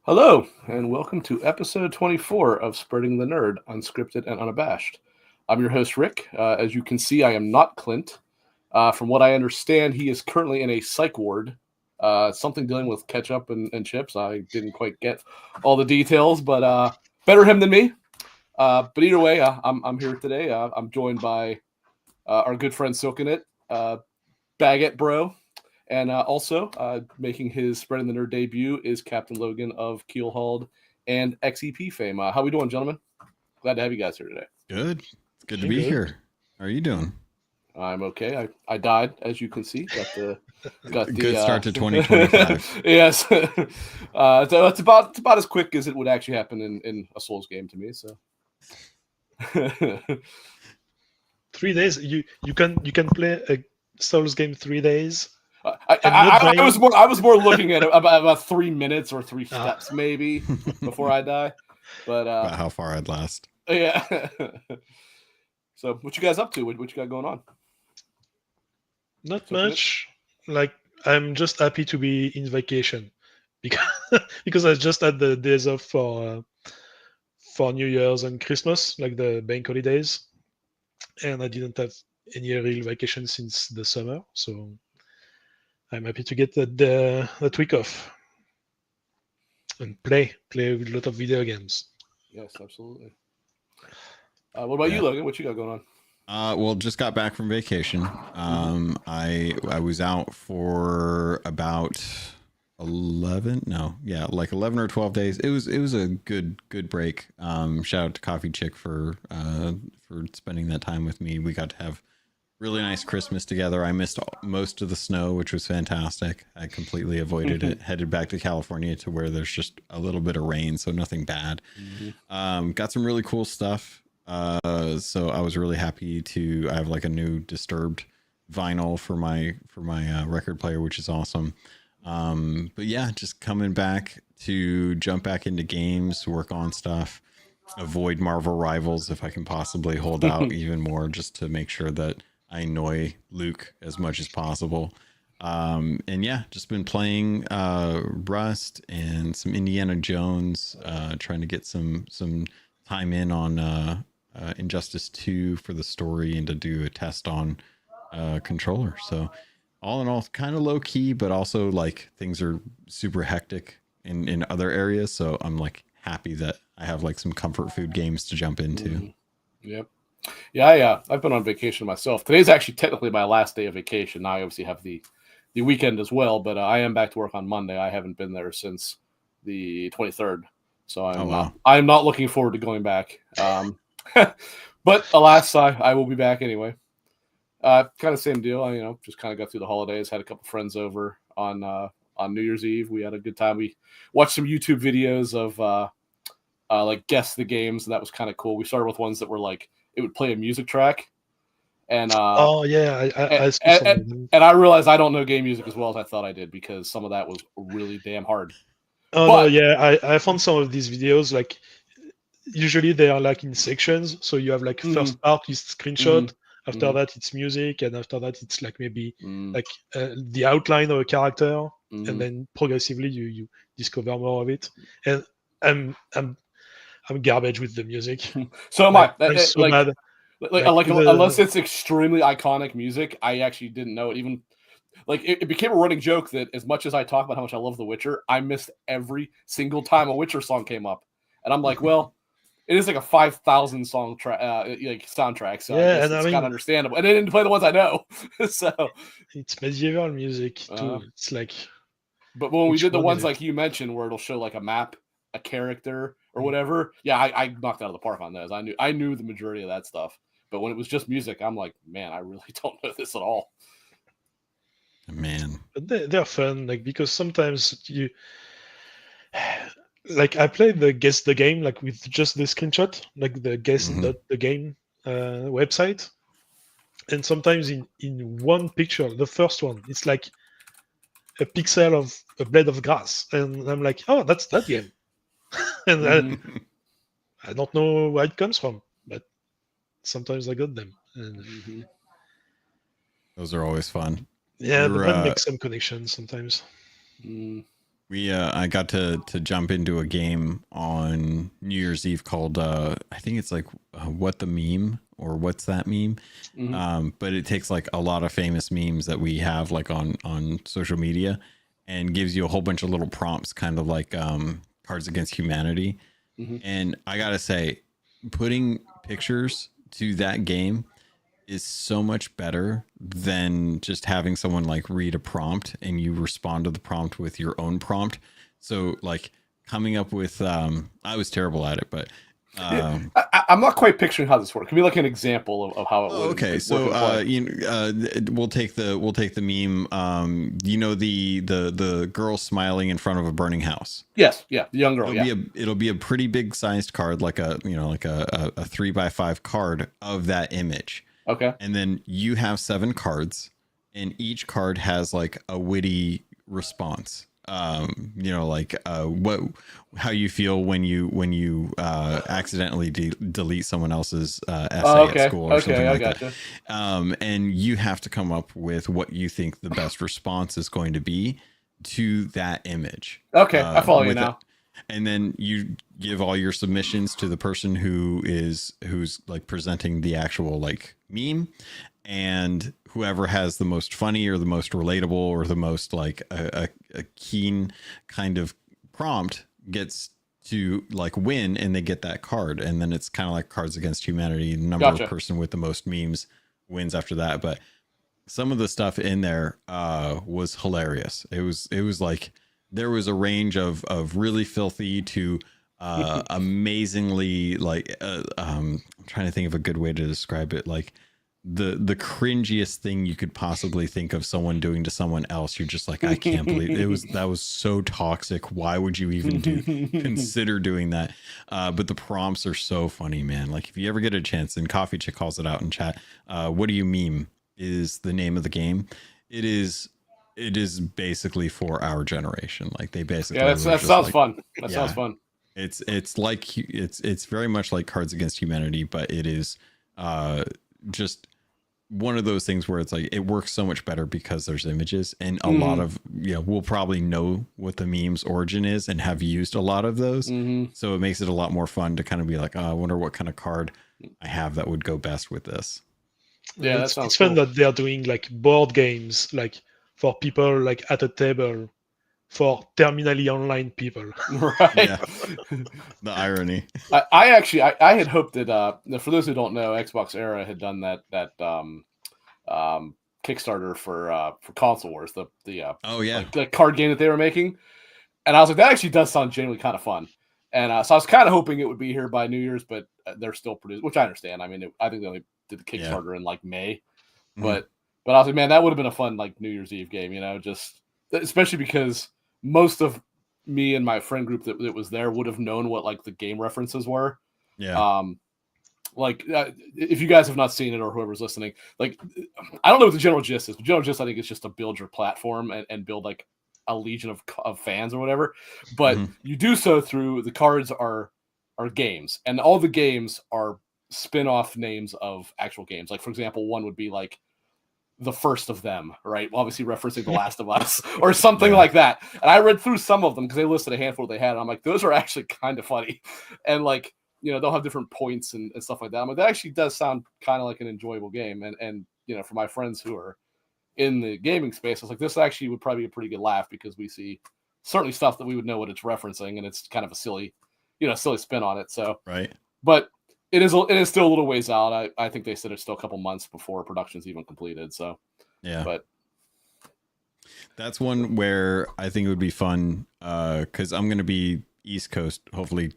Hello, and welcome to episode 24 of Spreading the Nerd, Unscripted and Unabashed. I'm your host, Rick. As you can see, I am not Clint. From what I understand, he is currently in a psych ward, something dealing with ketchup and chips. I didn't quite get all the details, but better him than me. But either way, I'm here today. I'm joined by our good friend Silcanit, Baguette Bro. And also, making his Spreading the Nerd debut is Capt Logun of Keelhauled and XEP fame. How we doing, gentlemen? Glad to have you guys here today. Good. It's good to be here. How are you doing? I'm okay. I died, as you can see. Got the good start to 2025. Yes. So it's about as quick as it would actually happen in a Souls game to me. So 3 days. You can play a Souls game 3 days. I was more looking at about 3 minutes or 3 steps maybe before I die, but about how far I'd last. Yeah. So what you guys up to? What you got going on? Not much. Like, I'm just happy to be in vacation because I just had the days off for New Year's and Christmas, like the bank holidays, and I didn't have any real vacation since the summer, so I'm happy to get that week off and play with a lot of video games. Yes, absolutely. What about you, Logan? What you got going on? Well, just got back from vacation. I was out for about 11 or 12 days. It was a good break. Shout out to Coffee Chick for spending that time with me. We got to have really nice Christmas together. I missed most of the snow, which was fantastic. I completely avoided it. Headed back to California to where there's just a little bit of rain, so nothing bad. Got some really cool stuff. So I was really happy I have like a new Disturbed vinyl for my record player, which is awesome. But yeah, just coming back to jump back into games, work on stuff, avoid Marvel Rivals if I can possibly hold out even more, just to make sure that I annoy Luke as much as possible. And yeah, just been playing Rust and some Indiana Jones, trying to get some time in on Injustice 2 for the story and to do a test on controller. So all in all, kind of low key, but also like things are super hectic in other areas. So I'm like happy that I have like some comfort food games to jump into. Yep. Yeah, I've been on vacation myself. Today's actually technically my last day of vacation. Now I obviously have the weekend as well, but I am back to work on Monday. I haven't been there since the 23rd, so I'm not looking forward to going back. But alas, I will be back anyway. Kind of same deal. I just kind of got through the holidays. Had a couple friends over on New Year's Eve. We had a good time. We watched some YouTube videos of like guess the games, and that was kind of cool. We started with ones that were like, it would play a music track, and I I realized I don't know game music as well as I thought I did, because some of that was really damn hard. I found some of these videos, like usually they are like in sections, so you have like first part is screenshot, after that it's music, and after that it's like maybe like the outline of a character, and then progressively you discover more of it. And I'm garbage with the music. So am I. I'm so bad. Unless it's extremely iconic music, I actually didn't know it. Even like it became a running joke that as much as I talk about how much I love The Witcher, I missed every single time a Witcher song came up, and I'm like, well, it is like a 5,000 song like soundtrack, so yeah, it's kind of understandable. And they didn't play the ones I know, so it's medieval music too. It's like, but when we did the ones like you mentioned, where it'll show like a map, a character, or whatever, yeah, I knocked out of the park on those. I knew the majority of that stuff, but when it was just music, I'm like, man, I really don't know this at all. Man, but they're fun, like, because sometimes you, like, I played the Guess the Game, like with just the screenshot, like the Guess.the Game website, and sometimes in one picture, the first one, it's like a pixel of a blade of grass, and I'm like, oh, that's that game. And I don't know where it comes from, but sometimes I got them. And those are always fun. Yeah, but You're, that makes some connections sometimes. I got to jump into a game on New Year's Eve called I think it's like What the Meme or What's That Meme. But it takes like a lot of famous memes that we have like on social media and gives you a whole bunch of little prompts, kind of like Cards Against Humanity. And I gotta say, putting pictures to that game is so much better than just having someone like read a prompt and you respond to the prompt with your own prompt. So like coming up with I was terrible at it, but I'm not quite picturing how this works. Give me like an example of how it would. Okay, so we'll take the meme. You know the girl smiling in front of a burning house. Yes, yeah, the young girl. It'll be a pretty big sized card, like a 3x5 card of that image. Okay. And then you have 7 cards, and each card has like a witty response. How you feel when you accidentally delete someone else's essay at school or something like that. And you have to come up with what you think the best response is going to be to that image. Okay, I follow you now. And then you give all your submissions to the person who's like presenting the actual like meme, and whoever has the most funny or the most relatable or the most like a keen kind of prompt gets to like win, and they get that card. And then it's kind of like Cards Against Humanity. The number of person with the most memes wins after that. But some of the stuff in there was hilarious. It was like there was a range of really filthy to amazingly like I'm trying to think of a good way to describe it, like the cringiest thing you could possibly think of someone doing to someone else. You're just like, I can't believe that was so toxic. Why would you even consider doing that? But the prompts are so funny, man. Like if you ever get a chance, and Coffee Chick calls it out in chat, What Do You Meme is the name of the game. It is basically for our generation. Like they basically that sounds fun. That sounds fun. It's like it's very much like Cards Against Humanity, but it is just one of those things where it's like it works so much better because there's images, and a lot of we'll probably know what the meme's origin is and have used a lot of those. So it makes it a lot more fun to kind of be like, oh, I wonder what kind of card I have that would go best with this. Yeah, it's fun that they're doing like board games, like for people like at a table, for terminally online people. Right. Yeah. The irony. I had hoped that for those who don't know, Xbox Era had done that Kickstarter for Console Wars, the the card game that they were making, and I was like, that actually does sound genuinely kind of fun. And so I was kind of hoping it would be here by New Year's, but they're still producing, which I understand. I mean, I think they only did the Kickstarter in like May, but I was like, man, that would have been a fun like New Year's Eve game, just especially because most of me and my friend group that was there would have known what like the game references were. Yeah. If you guys have not seen it, or whoever's listening, like I don't know what the general gist is. The general gist, I think, is just to build your platform and build like a legion of fans or whatever. But you do so through the cards are games, and all the games are spin-off names of actual games. Like for example, one would be like The First of Them, right? Obviously referencing The Last of Us or something like that. And I read through some of them because they listed a handful they had. And I'm like, those are actually kind of funny. And like, they'll have different points and stuff like that. I'm like, that actually does sound kind of like an enjoyable game. And for my friends who are in the gaming space, I was like, this actually would probably be a pretty good laugh because we see certainly stuff that we would know what it's referencing, and it's kind of a silly spin on it. So, right. But it is still a little ways out. I think they said it's still a couple months before production's even completed. So yeah, but that's one where I think it would be fun because I'm going to be East Coast, hopefully,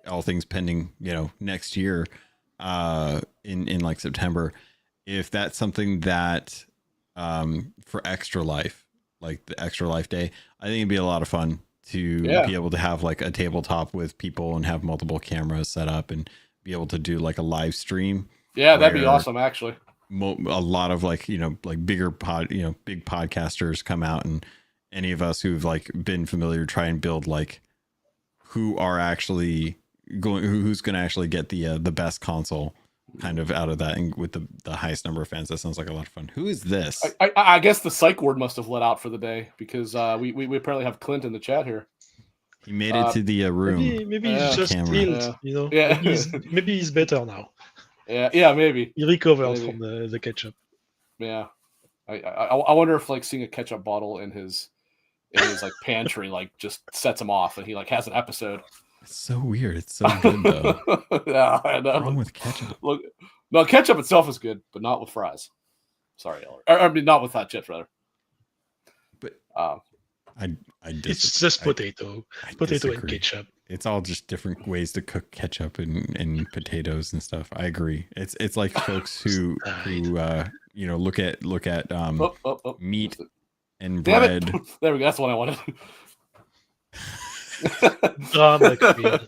all things pending, next year in like September. If that's something that for Extra Life, like the Extra Life Day, I think it'd be a lot of fun to be able to have like a tabletop with people and have multiple cameras set up and be able to do like a live stream. Yeah, that'd be awesome, actually. A lot of like, like big podcasters come out, and any of us who've like been familiar try and build like who's going to actually get the best console kind of out of that, and with the highest number of fans. That sounds like a lot of fun. Who is this? I guess the psych ward must have let out for the day because we apparently have Clint in the chat here. He made it to the room. Maybe he's just healed. Yeah. Maybe he's better now. Yeah, maybe he recovered from the ketchup. Yeah, I wonder if like seeing a ketchup bottle in his like pantry like just sets him off and he like has an episode. It's so weird. It's so good though. Yeah, I know. What's wrong with ketchup? Look, no, ketchup itself is good, but not with fries. Sorry, I mean not with hot chips rather. But it's just potato and ketchup. It's all just different ways to cook ketchup and potatoes and stuff. I agree. It's like folks who look at meat and bread. Damn it. There we go. That's what I wanted. Drama queen.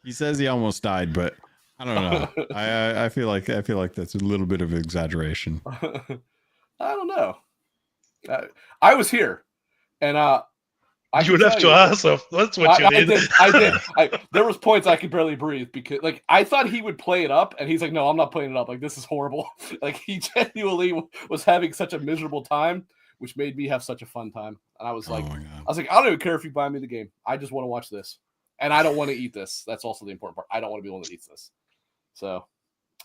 He says he almost died, but I don't know. I feel like that's a little bit of exaggeration. I don't know. I was here, and you left your ass off. That's what you did. I did. There was points I could barely breathe because, like, I thought he would play it up, and he's like, "No, I'm not playing it up. Like, this is horrible." Like, he genuinely was having such a miserable time, which made me have such a fun time. And I was like, I don't even care if you buy me the game. I just want to watch this, and I don't want to eat this. That's also the important part. I don't want to be the one that eats this. So,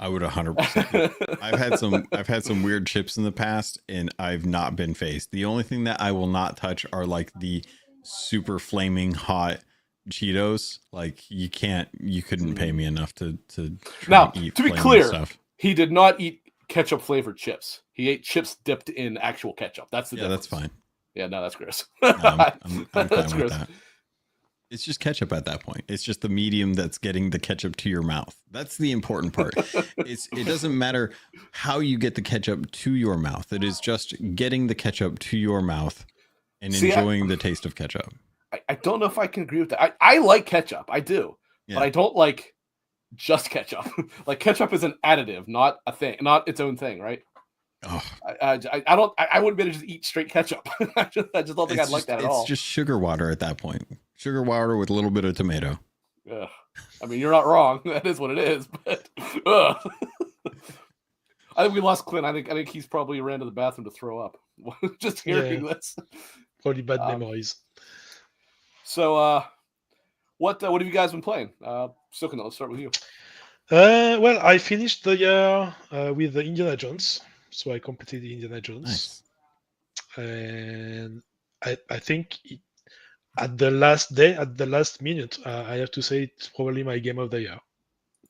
I would 100%. I've had some weird chips in the past, and I've not been phased. The only thing that I will not touch are like the super flaming hot Cheetos. Like you couldn't pay me enough to now eat to be clear stuff. He did not eat ketchup flavored chips. He ate chips dipped in actual ketchup. That's the difference. That's fine. Yeah, no, that's gross. No, I'm fine That's with gross. that. It's just ketchup at that point. It's just the medium that's getting the ketchup to your mouth. That's the important part. It doesn't matter how you get the ketchup to your mouth. It is just getting the ketchup to your mouth and enjoying the taste of ketchup. I don't know if I can agree with that. I like ketchup. I do. Yeah. But I don't like just ketchup. Like ketchup is an additive, not a thing, not its own thing, right? Oh. I wouldn't be able to just eat straight ketchup. I just don't think I'd like that at all. It's just sugar water at that point. Sugar water with a little bit of tomato. Ugh. I mean, you're not wrong. That is what it is. But I think we lost Clint. I think he's probably ran to the bathroom to throw up. Just hearing this. Probably bad memories. So, what have you guys been playing? Silcanit, let's start with you. Well, I finished the year with the Indiana Jones. So I completed the Indiana Jones. Nice. And I think at the last minute, I have to say it's probably my game of the year,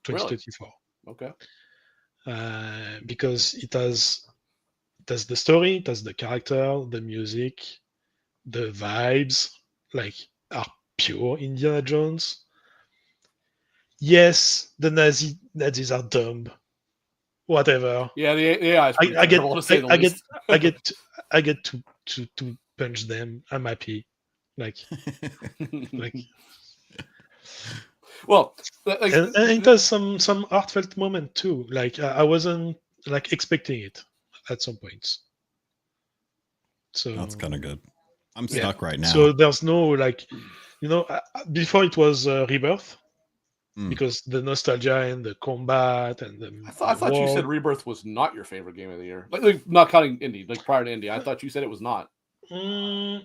2024. Really? Okay. Because it has the story, it has the character, the music, the vibes, like are pure Indiana Jones. Yes, the Nazis are dumb. Whatever. Yeah, the AI is pretty terrible, to say the least. I get to punch them. I'm happy. Like. Well, and it has some heartfelt moment too. Like I wasn't like expecting it at some points. So that's kind of good. I'm stuck right now. So there's no like, before it was Rebirth. Because the nostalgia and the combat and the I thought you said Rebirth was not your favorite game of the year. Like not counting Indie, like prior to Indie. I thought you said it was not. You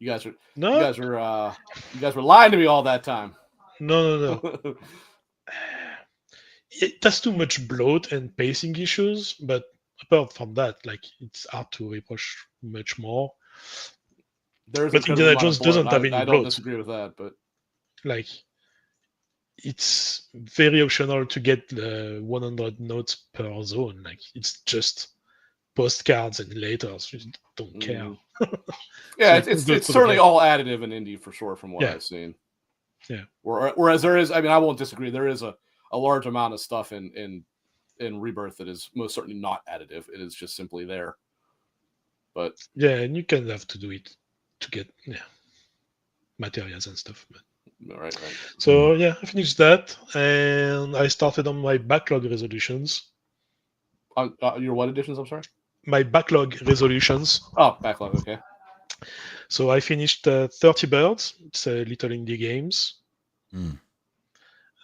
guys were lying to me all that time. No. It has too much bloat and pacing issues, but apart from that, like it's hard to reproach much more. But Indiana Jones doesn't have any bloat. I don't disagree with that, but like it's very optional to get the 100 notes per zone. Like it's just postcards and letters. You don't care. Yeah, so it's certainly all additive in Indie for sure, from what I've seen. Yeah. Whereas there is, I mean, I won't disagree. There is a large amount of stuff in Rebirth that is most certainly not additive. It is just simply there. But yeah, and you can have to do it to get materials and stuff. But right. So yeah, I finished that, and I started on my backlog resolutions. Your what editions? I'm sorry. My backlog resolutions. Oh, backlog. Okay. So I finished 30 Birds. It's a little indie games.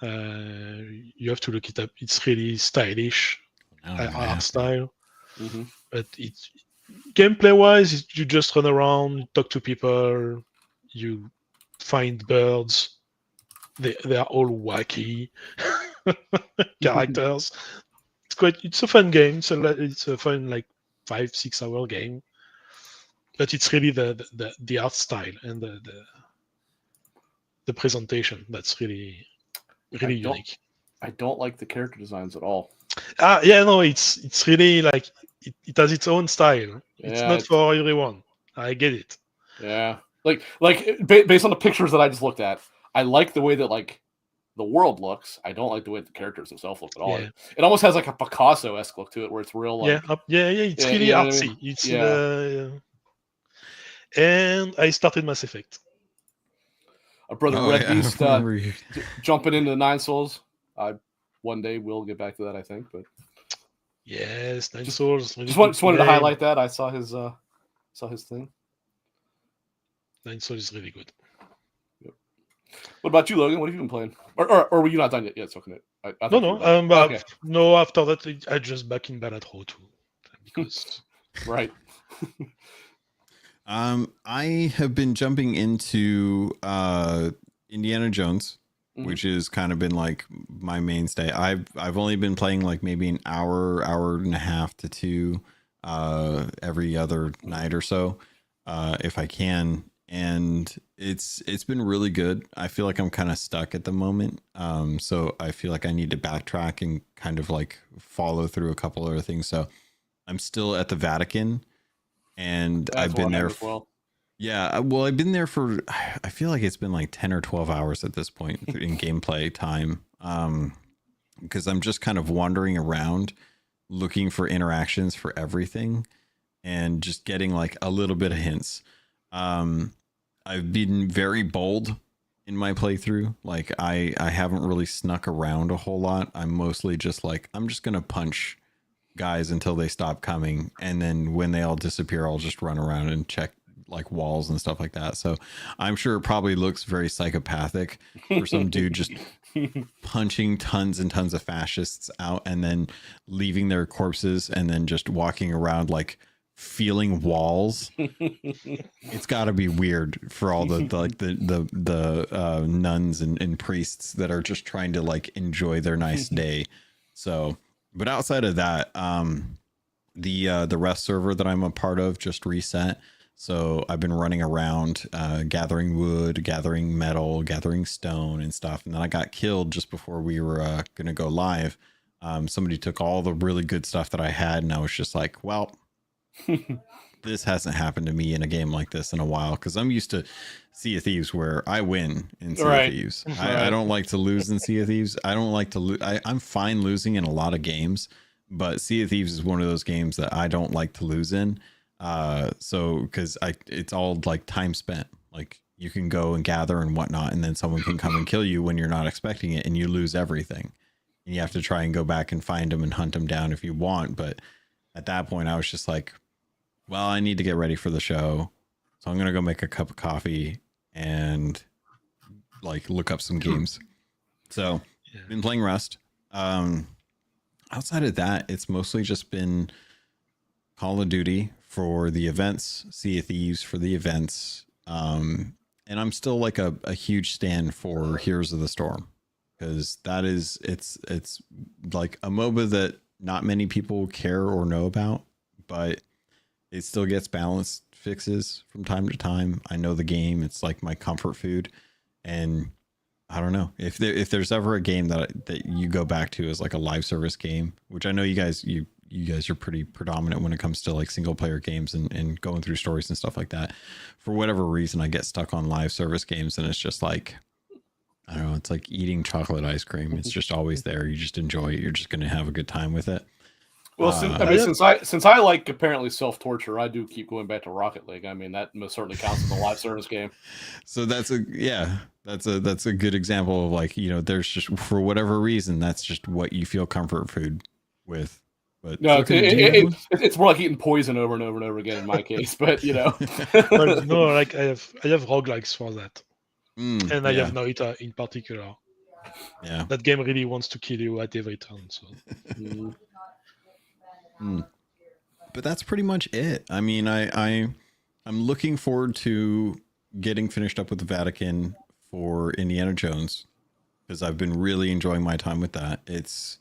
You have to look it up. It's really stylish, art style. Mm-hmm. But it's gameplay-wise, you just run around, talk to people, you find birds. They are all wacky characters. It's a fun game. It's a fun 5-6 hour game. But it's really the art style and the presentation that's really unique. I don't like the character designs at all. It's really it has its own style. It's not for everyone. I get it. Yeah, based on the pictures that I just looked at, I like the way that the world looks. I don't like the way the characters themselves look at all. Yeah. It almost has like a Picasso-esque look to it, where it's real. It's really artsy. I mean? And I started Mass Effect. Our brother Red Beast jumping into the 9 Souls. One day we'll get back to that, I think. But yes, 9 Souls. Just wanted to highlight that. I saw his thing. 9 Souls is really good. Yep. What about you, Logan? What have you been playing? Or were you not done yet? Silcanit? No. After that, I just back in Ballad Row too, because right. I have been jumping into Indiana Jones, which has kind of been like my mainstay. I've only been playing like maybe an hour and a half to 2 every other night or so, if I can. And it's been really good. I feel like I'm kind of stuck at the moment. So I feel like I need to backtrack and kind of like follow through a couple other things. So I'm still at the Vatican. And I've been there. Yeah, well, I've been there for, I feel like it's been like 10 or 12 hours at this point in gameplay time. Because I'm just kind of wandering around looking for interactions for everything and just getting like a little bit of hints. I've been very bold in my playthrough. Like I haven't really snuck around a whole lot. I'm mostly just like, I'm just going to punch guys until they stop coming, and then when they all disappear, I'll just run around and check like walls and stuff like that. So I'm sure it probably looks very psychopathic for some dude just punching tons and tons of fascists out and then leaving their corpses and then just walking around like feeling walls. It's got to be weird for all the nuns and priests that are just trying to like enjoy their nice day. So but outside of that, the rest server that I'm a part of just reset. So I've been running around, gathering wood, gathering metal, gathering stone and stuff. And then I got killed just before we were going to go live. Somebody took all the really good stuff that I had. And I was just like, well, this hasn't happened to me in a game like this in a while. Because I'm used to Sea of Thieves where I win in Sea of Thieves. I don't like to lose in Sea of Thieves. I don't like to lose. I'm fine losing in a lot of games, but Sea of Thieves is one of those games that I don't like to lose in. So because it's all like time spent. Like you can go and gather and whatnot, and then someone can come and kill you when you're not expecting it, and you lose everything. And you have to try and go back and find them and hunt them down if you want. But at that point, I was just like, well, I need to get ready for the show. So I'm going to go make a cup of coffee and like look up some games. So been playing Rust. Outside of that, it's mostly just been Call of Duty for the events, Sea of Thieves for the events. And I'm still like a huge stan for Heroes of the Storm, because that is, it's like a MOBA that not many people care or know about, but it still gets balanced fixes from time to time. I know the game. It's like my comfort food. And I don't know if there's ever a game that you go back to as like a live service game, which I know you guys are pretty predominant when it comes to like single player games and going through stories and stuff like that. For whatever reason, I get stuck on live service games, and it's just like, I don't know, it's like eating chocolate ice cream. It's just always there. You just enjoy it. You're just going to have a good time with it. Well, since I like apparently self-torture, I do keep going back to Rocket League. I mean, that most certainly counts as a live service game. So that's a good example of like, you know, there's just, for whatever reason, that's just what you feel comfort food with. But no, it's more like eating poison over and over and over again in my case. But you know, no, like I have roguelikes for that, and I have Naruto in particular. Yeah. That game really wants to kill you at every turn. So. But that's pretty much it. I mean, I'm looking forward to getting finished up with the Vatican for Indiana Jones, because I've been really enjoying my time with that. It's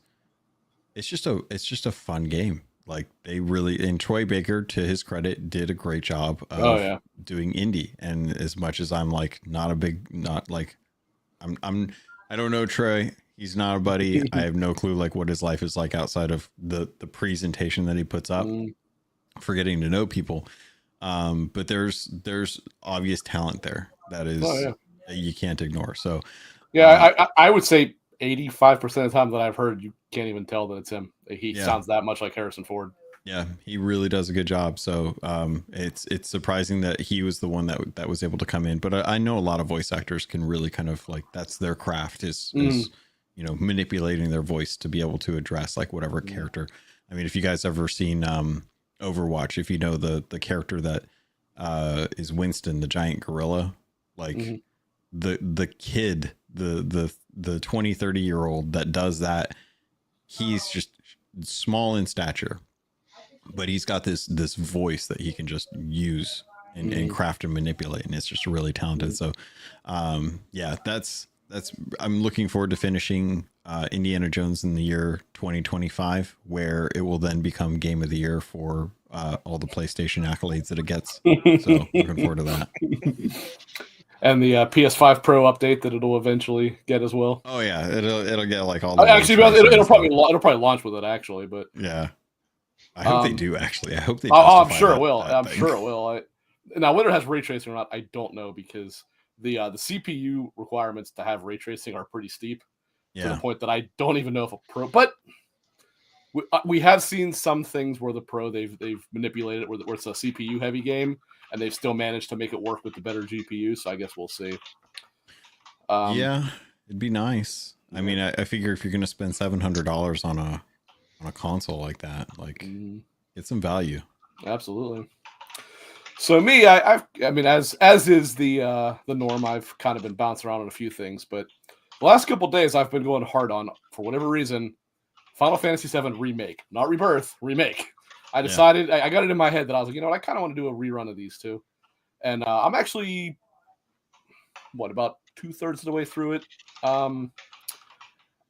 just a fun game. Like, they really, and Troy Baker, to his credit, did a great job of doing indie. And as much as I'm like I don't know Troy. He's not a buddy. I have no clue like what his life is like outside of the presentation that he puts up for getting to know people. But there's obvious talent there that is that you can't ignore. So I would say 85% of the time that I've heard, you can't even tell that it's him. He sounds that much like Harrison Ford. Yeah, he really does a good job. So it's surprising that he was the one that was able to come in. But I know a lot of voice actors can really kind of like, that's their craft is manipulating their voice to be able to address like whatever character. I mean, if you guys ever seen Overwatch, if you know the character that is Winston, the giant gorilla, like the kid, the 20, 30-year-old that does that, he's just small in stature, but he's got this voice that he can just use and craft and manipulate, and it's just really talented. So that's I'm looking forward to finishing Indiana Jones in the year 2025, where it will then become Game of the Year for all the PlayStation accolades that it gets. So looking forward to that. And the PS5 Pro update that it'll eventually get as well. Oh yeah, it'll get like all the actually it'll probably launch with it actually, but yeah, I hope they do actually. I hope they. I'm sure it will. Sure it will. Now whether it has ray tracing or not, I don't know, because the CPU requirements to have ray tracing are pretty steep to the point that I don't even know if a Pro. But we have seen some things where the Pro they've manipulated it where it's a CPU heavy game, and they've still managed to make it work with the better GPU. So I guess we'll see. Yeah, it'd be nice. I mean, I figure if you're going to spend $700 on a console like that, like get some value. Absolutely. So me, I mean, as is the norm, I've kind of been bouncing around on a few things, but the last couple of days I've been going hard on, for whatever reason, Final Fantasy VII Remake, not Rebirth, Remake. I decided, I got it in my head that I was like, you know what, I kind of want to do a rerun of these two. And I'm actually, about 2/3 of the way through it. I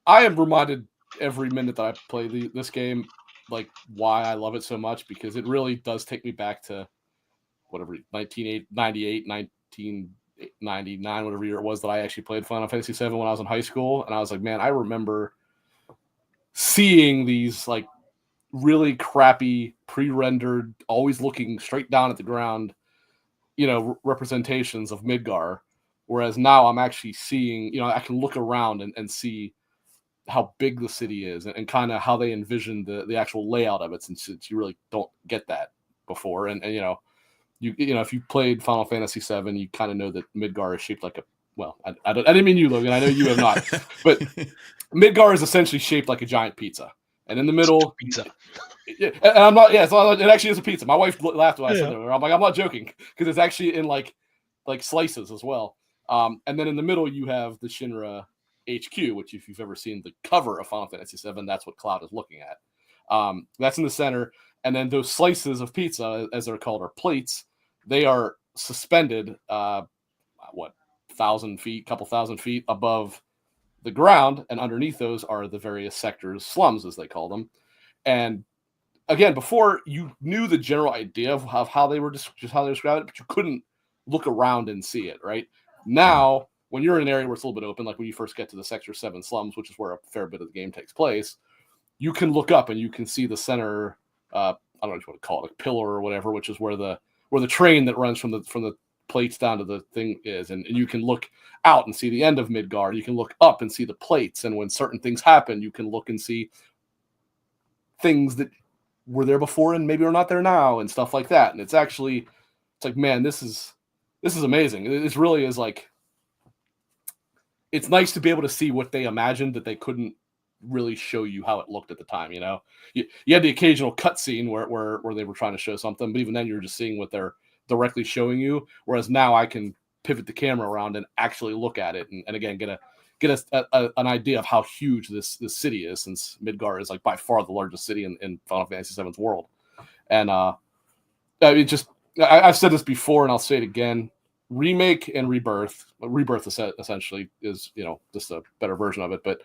am reminded every minute that I play this game, like, why I love it so much, because it really does take me back to whatever, 1998, 1999, whatever year it was that I actually played Final Fantasy VII when I was in high school. And I was like, man, I remember seeing these, like, really crappy, pre-rendered, always looking straight down at the ground, representations of Midgar. Whereas now I'm actually seeing, I can look around and see how big the city is and kind of how they envision the actual layout of it, since you really don't get that before. And if you played Final Fantasy VII, you kind of know that Midgar is shaped like a, well, I didn't mean you, Logan. I know you have not, but Midgar is essentially shaped like a giant pizza, and in the middle, pizza. And I'm not. Yeah, it actually is a pizza. My wife laughed when I said that. I'm like, I'm not joking, because it's actually in like slices as well. And then in the middle, you have the Shinra HQ, which, if you've ever seen the cover of Final Fantasy VII, that's what Cloud is looking at. That's in the center, and then those slices of pizza, as they're called, are plates. They are suspended, 1,000 feet, couple thousand feet above the ground, and underneath those are the various sectors, slums as they call them. And again, before, you knew the general idea of how they were just how they described it, but you couldn't look around and see it. Right now, when you're in an area where it's a little bit open, like when you first get to the Sector 7 slums, which is where a fair bit of the game takes place, you can look up and you can see the center. I don't know what you want to call it, a pillar or whatever, which is where the train that runs from the plates down to the thing is, and you can look out and see the end of Midgard. You can look up and see the plates, and when certain things happen, you can look and see things that were there before and maybe are not there now, and stuff like that. And it's like, man, this is amazing. It really is. Like, it's nice to be able to see what they imagined that they couldn't really show you how it looked at the time. You had the occasional cutscene where they were trying to show something, but even then you're just seeing what they're directly showing you. Whereas now I can pivot the camera around and actually look at it, and again get get an idea of how huge this city is, since Midgar is like by far the largest city in Final Fantasy VII's world. And I mean, just I've said this before, and I'll say it again: remake and rebirth. Rebirth essentially is just a better version of it, but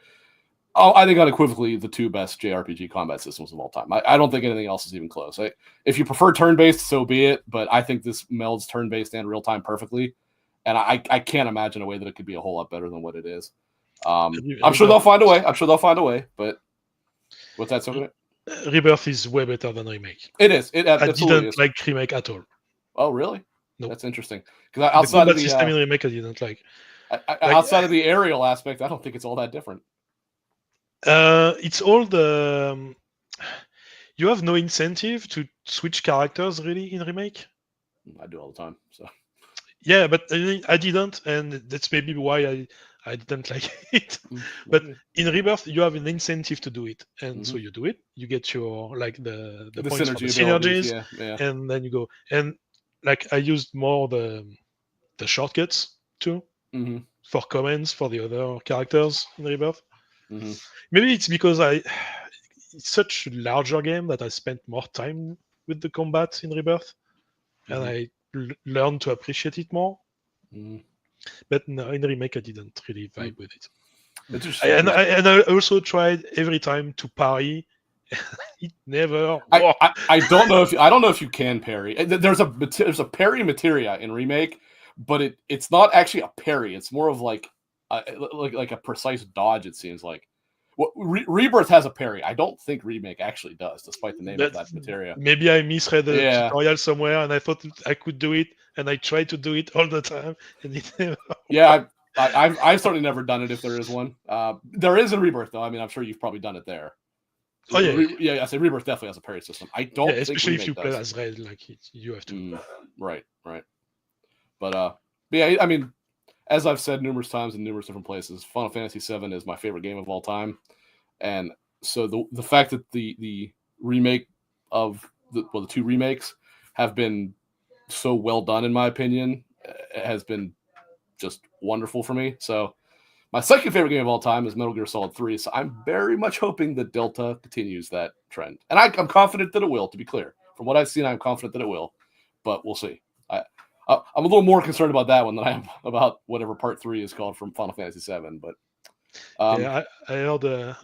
I think unequivocally the two best JRPG combat systems of all time. I don't think anything else is even close. If you prefer turn-based, so be it, but I think this melds turn-based and real-time perfectly, and I can't imagine a way that it could be a whole lot better than what it is. I'm sure they'll find a way. But what's that so? Rebirth is way better than remake. It is. I didn't like remake at all. Oh, really? No. That's interesting. Because outside the of the system in remake, I didn't like. Outside of the aerial aspect, I don't think it's all that different. It's all the. You have no incentive to switch characters really in remake. I do all the time. So. Yeah, but I didn't, and that's maybe why I didn't like it. But in Rebirth, you have an incentive to do it, and so you do it. You get your the points for the synergies, yeah. And then you go. And like I used more the shortcuts too for commands for the other characters in Rebirth. Maybe it's because it's such a larger game that I spent more time with the combat in Rebirth, and I learned to appreciate it more. But no, in remake I didn't really vibe with it. And I also tried every time to parry. It never. I don't know if you can parry. There's a parry materia in remake, but it's not actually a parry. It's more of like a precise dodge. It seems like. Rebirth has a parry. I don't think remake actually does, despite the name of that materia. Maybe I misread the tutorial somewhere, and I thought I could do it, and I tried to do it all the time, and it never. Yeah, I've certainly never done it if there is one. There is in Rebirth though. I mean, I'm sure you've probably done it there. Oh yeah, yeah. I say Rebirth definitely has a parry system. I don't, especially if you play does. as Red, like you have to. Right. But yeah, I mean. As I've said numerous times in numerous different places, Final Fantasy VII is my favorite game of all time, and so the fact that the remake of the two remakes have been so well done, in my opinion, has been just wonderful for me. So my second favorite game of all time is Metal Gear Solid 3. So I'm very much hoping that Delta continues that trend, and I'm confident that it will. To be clear, from what I've seen, I'm confident that it will, but we'll see. I'm a little more concerned about that one than I am about whatever Part 3 is called from Final Fantasy VII. But I heard a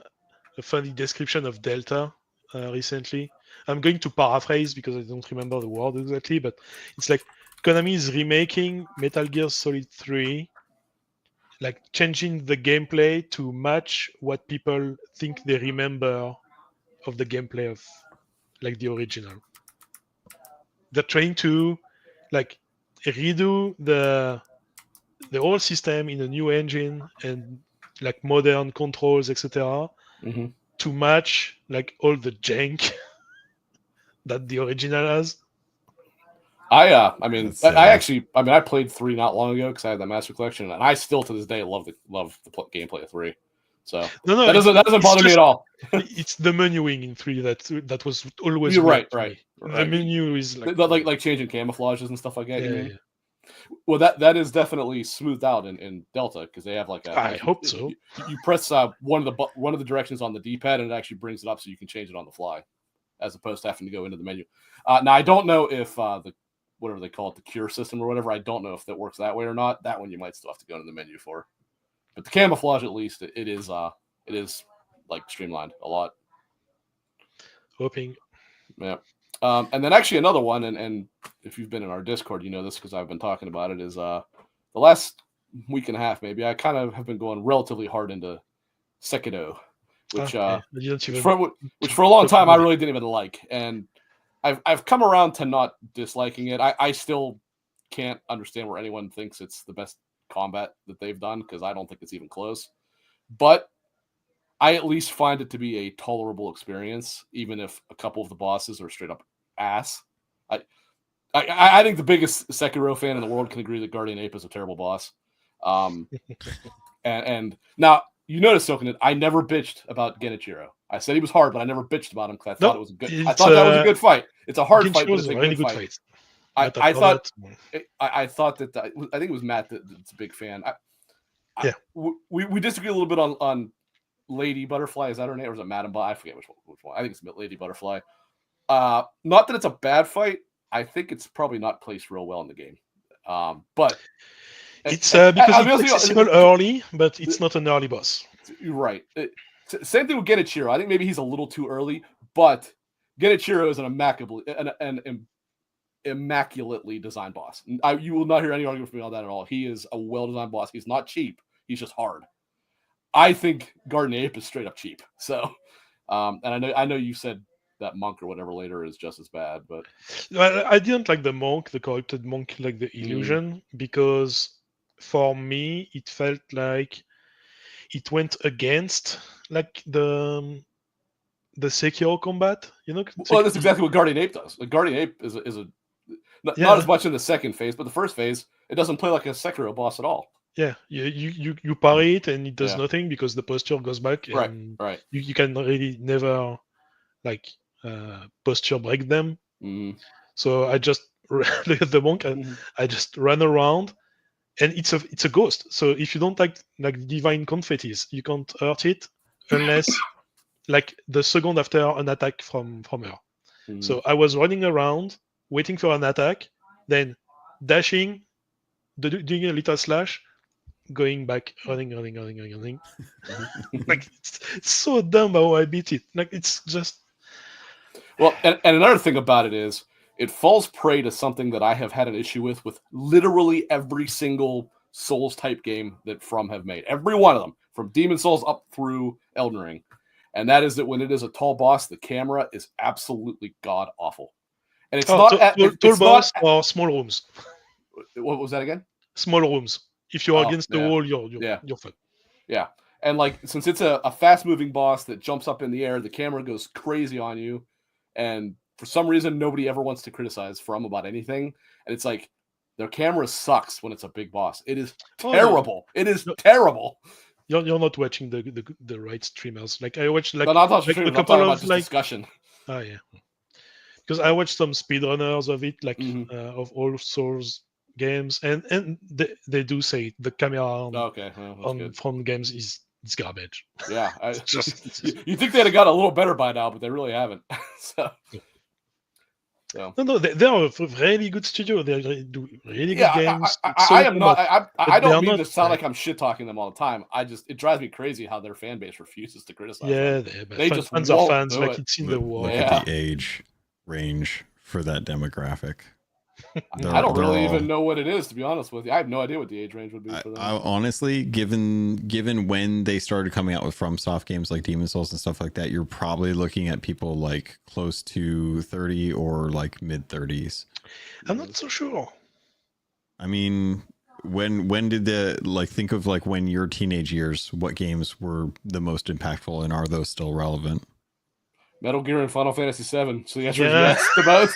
funny description of Delta recently. I'm going to paraphrase because I don't remember the word exactly, but it's like Konami is remaking Metal Gear Solid 3, like changing the gameplay to match what people think they remember of the gameplay of like the original. They're trying to like redo the whole system in a new engine and like modern controls, etc., to match like all the jank that the original has. I played 3 not long ago because I had the Master Collection, and I still to this day love the gameplay of 3. So no, that doesn't bother me at all. It's the menuing in 3 that was always right. The menu is like changing camouflages and stuff like that. Yeah, you mean? Yeah. Well, that is definitely smoothed out in Delta because they have like I hope so. You press one of the directions on the D-pad and it actually brings it up so you can change it on the fly, as opposed to having to go into the menu. Now I don't know if the whatever they call it, the cure system or whatever, I don't know if that works that way or not. That one you might still have to go into the menu for. But the camouflage, at least, it is like streamlined a lot. Hoping. Yeah. And then actually another one, and if you've been in our Discord, you know this because I've been talking about it, is the last week and a half maybe, I kind of have been going relatively hard into Sekiro, which for a long time I really didn't even like. And I've come around to not disliking it. I still can't understand where anyone thinks it's the best combat that they've done because I don't think it's even close. But I at least find it to be a tolerable experience, even if a couple of the bosses are straight up ass. I think the biggest Sekiro fan in the world can agree that Guardian Ape is a terrible boss. And now you notice, Silcanit, I never bitched about Genichiro. I said he was hard, but I never bitched about him because I thought it was a good. I thought that was a good fight. It's a hard fight, but it's a really good fight. I thought that I think it was Matt that's a big fan. Yeah. We disagree a little bit on Lady Butterfly. Is that her name, or is it Madam Butterfly? I forget which one. I think it's Lady Butterfly. Not that it's a bad fight. I think it's probably not placed real well in the game. But it's because it's accessible early, but it's not an early boss. You're right. Same thing with Genichiro. I think maybe he's a little too early, but Genichiro is an immaculately designed boss. You will not hear any argument from me on that at all. He is a well-designed boss. He's not cheap. He's just hard. I think Garden Ape is straight up cheap. So, and I know you said that monk or whatever later is just as bad, but I didn't like the monk, the corrupted monk, like the illusion, because for me it felt like it went against like the secure combat, Well, that's exactly what Guardian Ape does. Like Guardian Ape is not as much in the second phase, but the first phase it doesn't play like a Sekiro boss at all. Yeah, you parry it and it does nothing because the posture goes back. And right. You can really never like posture break them. Mm-hmm. So I just look at the monk and I just run around, and it's a ghost. So if you don't like divine confettis, you can't hurt it unless like the second after an attack from her. Mm-hmm. So I was running around waiting for an attack, then dashing, doing a little slash, going back, running. Like it's so dumb how I beat it. Like it's just. Well, and another thing about it is it falls prey to something that I have had an issue with literally every single Souls type game that From have made. Every one of them, from Demon Souls up through Elden Ring. And that is that when it is a tall boss, the camera is absolutely god awful. And it's not tall boss or small rooms. What was that again? Small rooms. If you're against the wall, you're fine. Yeah. And like since it's a fast moving boss that jumps up in the air, the camera goes crazy on you. And for some reason, nobody ever wants to criticize From about anything. And it's like their camera sucks when it's a big boss. It is terrible. It is terrible. You're not watching the right streamers. Like I watched a couple of discussion. Oh yeah, because I watched some speedrunners of it, like of all Souls games, and they do say the camera on From games is garbage. Yeah, you think they'd have got a little better by now, but they really haven't. No, they're a really good studio. They do really good games. I don't mean to sound like I'm shit talking them all the time. It drives me crazy how their fan base refuses to criticize. Yeah, them. They just fans are fans. Like it's in the wall. Look at the age range for that demographic. I don't really even know what it is, to be honest with you. I have no idea what the age range would be for them. Honestly, given when they started coming out with FromSoft games like Demon Souls and stuff like that, you're probably looking at people like close to 30 or like mid 30s. I'm not so sure. I mean, when did think of like when your teenage years, what games were the most impactful, and are those still relevant? Metal Gear and Final Fantasy VII. So the answer is yes to both.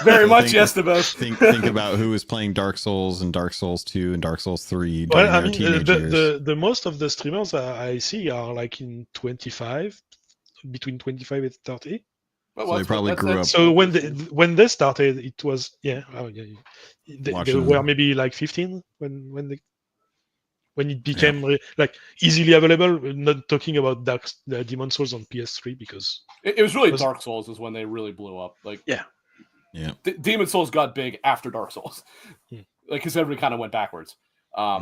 Very much yes to both. Think about who was playing Dark Souls and Dark Souls 2 and Dark Souls 3 during their teenage years. The most of the streamers I see are like in 25, between 25 and 30. So they probably grew up. So when they started, it was they were maybe like 15 when it became like easily available. Not talking about Demon Souls on PS3 because it was really Dark Souls is when they really blew up. Like Demon Souls got big after Dark Souls, like because everybody kind of went backwards. But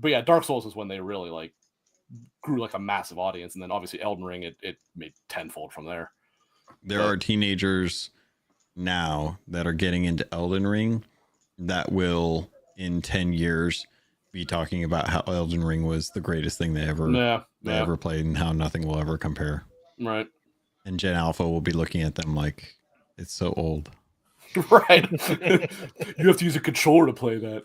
yeah, Dark Souls is when they really like grew like a massive audience, and then obviously Elden Ring it made tenfold from there. There are teenagers now that are getting into Elden Ring that will in 10 years be talking about how Elden Ring was the greatest thing they ever played and how nothing will ever compare. Right. And Gen Alpha will be looking at them like it's so old. Right. You have to use a controller to play that.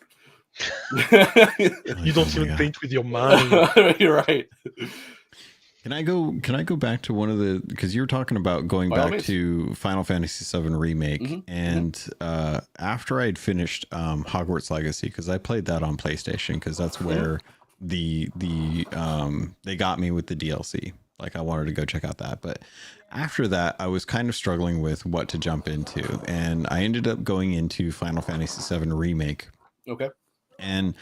You don't even paint with your mind. You're right. Can I go back to one of the, because you were talking about going back to Final Fantasy VII Remake, and after I'd finished Hogwarts Legacy, because I played that on PlayStation, because that's where they got me with the DLC. Like I wanted to go check out that, but after that I was kind of struggling with what to jump into, and I ended up going into Final Fantasy VII Remake. Okay. And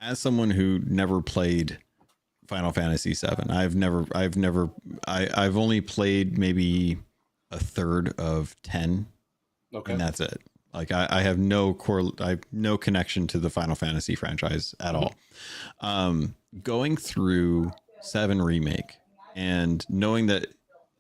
as someone who never played Final Fantasy VII, I've only played maybe a third of 10, Okay. and that's it. Like I have no connection to the Final Fantasy franchise at all. Going through 7 remake and knowing that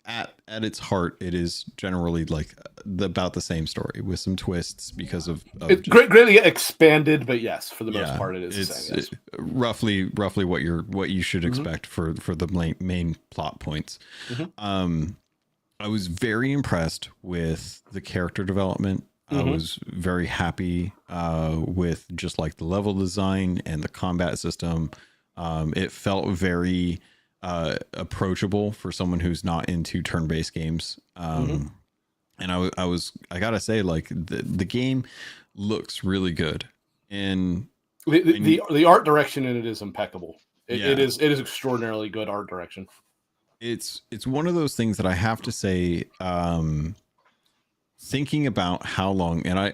at its heart, it is generally like about the same story with some twists because of it's greatly expanded, but yes, for the most part, it is the same. Yes. Roughly what you should expect for the main plot points. I was very impressed with the character development. I was very happy with just like the level design and the combat system. It felt very approachable for someone who's not into turn-based games. And I gotta say, like the game looks really good, and the art direction in it is impeccable. It is extraordinarily good art direction. It's one of those things that I have to say, thinking about how long, and I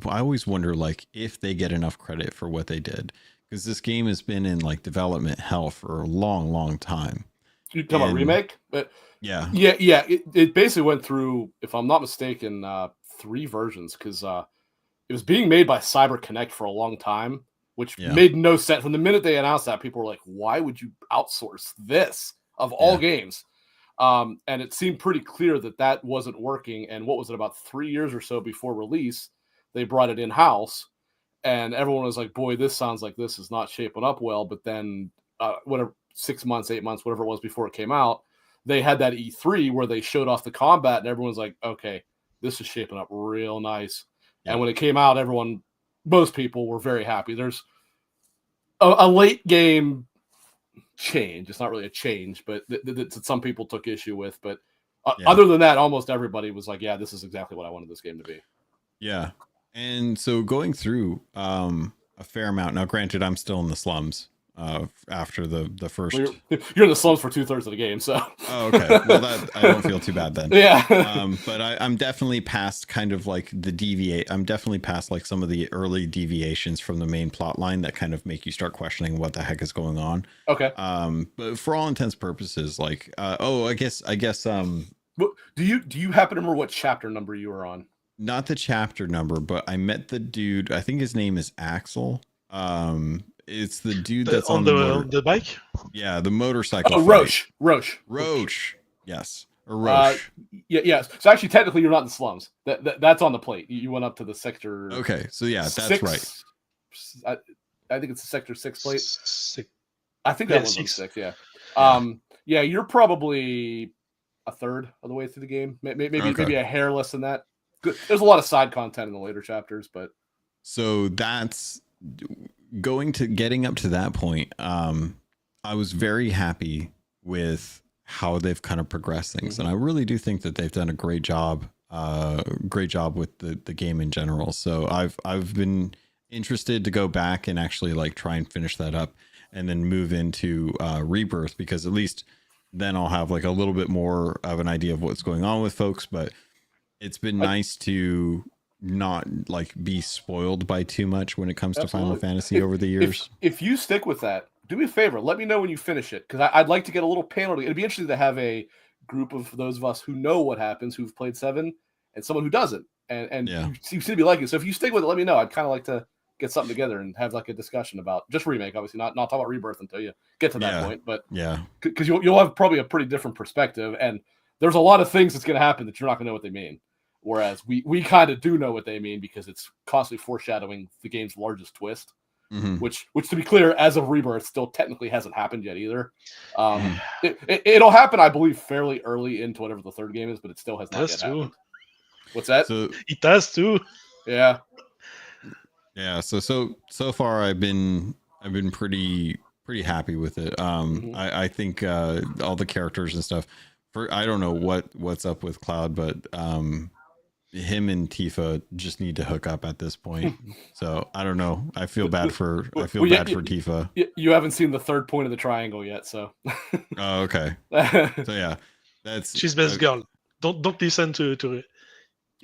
always wonder like if they get enough credit for what they did, because this game has been in like development hell for a long time. You talking about remake? But yeah. It basically went through, if I'm not mistaken, 3 versions, because it was being made by CyberConnect for a long time, which made no sense. From the minute they announced that, people were like, "Why would you outsource this of all games?" And it seemed pretty clear that wasn't working. And what was it, about 3 years or so before release, they brought it in house, and everyone was like, "Boy, this sounds like this is not shaping up well." But then, whatever, 6 months, 8 months, whatever it was before it came out, they had that E3 where they showed off the combat, and everyone's like, "Okay, this is shaping up real nice." And when it came out, most people were very happy. There's a late game change. It's not really a change, but that some people took issue with. But other than that, almost everybody was like, "Yeah, this is exactly what I wanted this game to be." Yeah. And so going through a fair amount. Now, granted, I'm still in the slums after the first. Well, you're in the slums for 2/3 of the game, so. Oh, okay. Well, I don't feel too bad then. Yeah. But I'm definitely past kind of like I'm definitely past like some of the early deviations from the main plot line that kind of make you start questioning what the heck is going on. Okay. But for all intents and purposes, like, I guess. Do you happen to remember what chapter number you were on? Not the chapter number, but I met the dude. I think his name is Axel. It's the dude that's on the bike. Yeah, the motorcycle. Oh, Roche. Yes, or Roche. Yeah. So actually, technically, you're not in the slums. That's on the plate. You went up to the sector. Okay, so yeah, that's 6. right. I think it's the sector 6 plate. 6. I think that was 6. Yeah. Yeah, you're probably a third of the way through the game. Maybe a hair less than that. Good. There's a lot of side content in the later chapters, but so that's getting up to that point. I was very happy with how they've kind of progressed things, and I really do think that they've done a great job with the game in general. So I've been interested to go back and actually like try and finish that up, and then move into Rebirth, because at least then I'll have like a little bit more of an idea of what's going on with folks. But it's been nice to not like be spoiled by too much when it comes to Final Fantasy over the years. If you stick with that, do me a favor, let me know when you finish it, because I'd like to get a little panel. It'd be interesting to have a group of those of us who know what happens, who've played 7, and someone who doesn't. And you seem to be liking it. So if you stick with it, let me know. I'd kind of like to get something together and have like a discussion about just remake, obviously not talk about Rebirth until you get to that point. But because you'll have probably a pretty different perspective, and there's a lot of things that's going to happen that you're not going to know what they mean. Whereas we kind of do know what they mean, because it's constantly foreshadowing the game's largest twist, which to be clear, as of Rebirth, still technically hasn't happened yet either. It'll happen, I believe, fairly early into whatever the third game is, but it still has not yet happened. What's that? So, it does too. Yeah. Yeah. So far, I've been pretty happy with it. I think all the characters and stuff. I don't know what's up with Cloud, but him and Tifa just need to hook up at this point. So I don't know. I feel bad for Tifa. You haven't seen the third point of the triangle yet, so. Oh, okay. So yeah, she's best girl. Don't listen to her.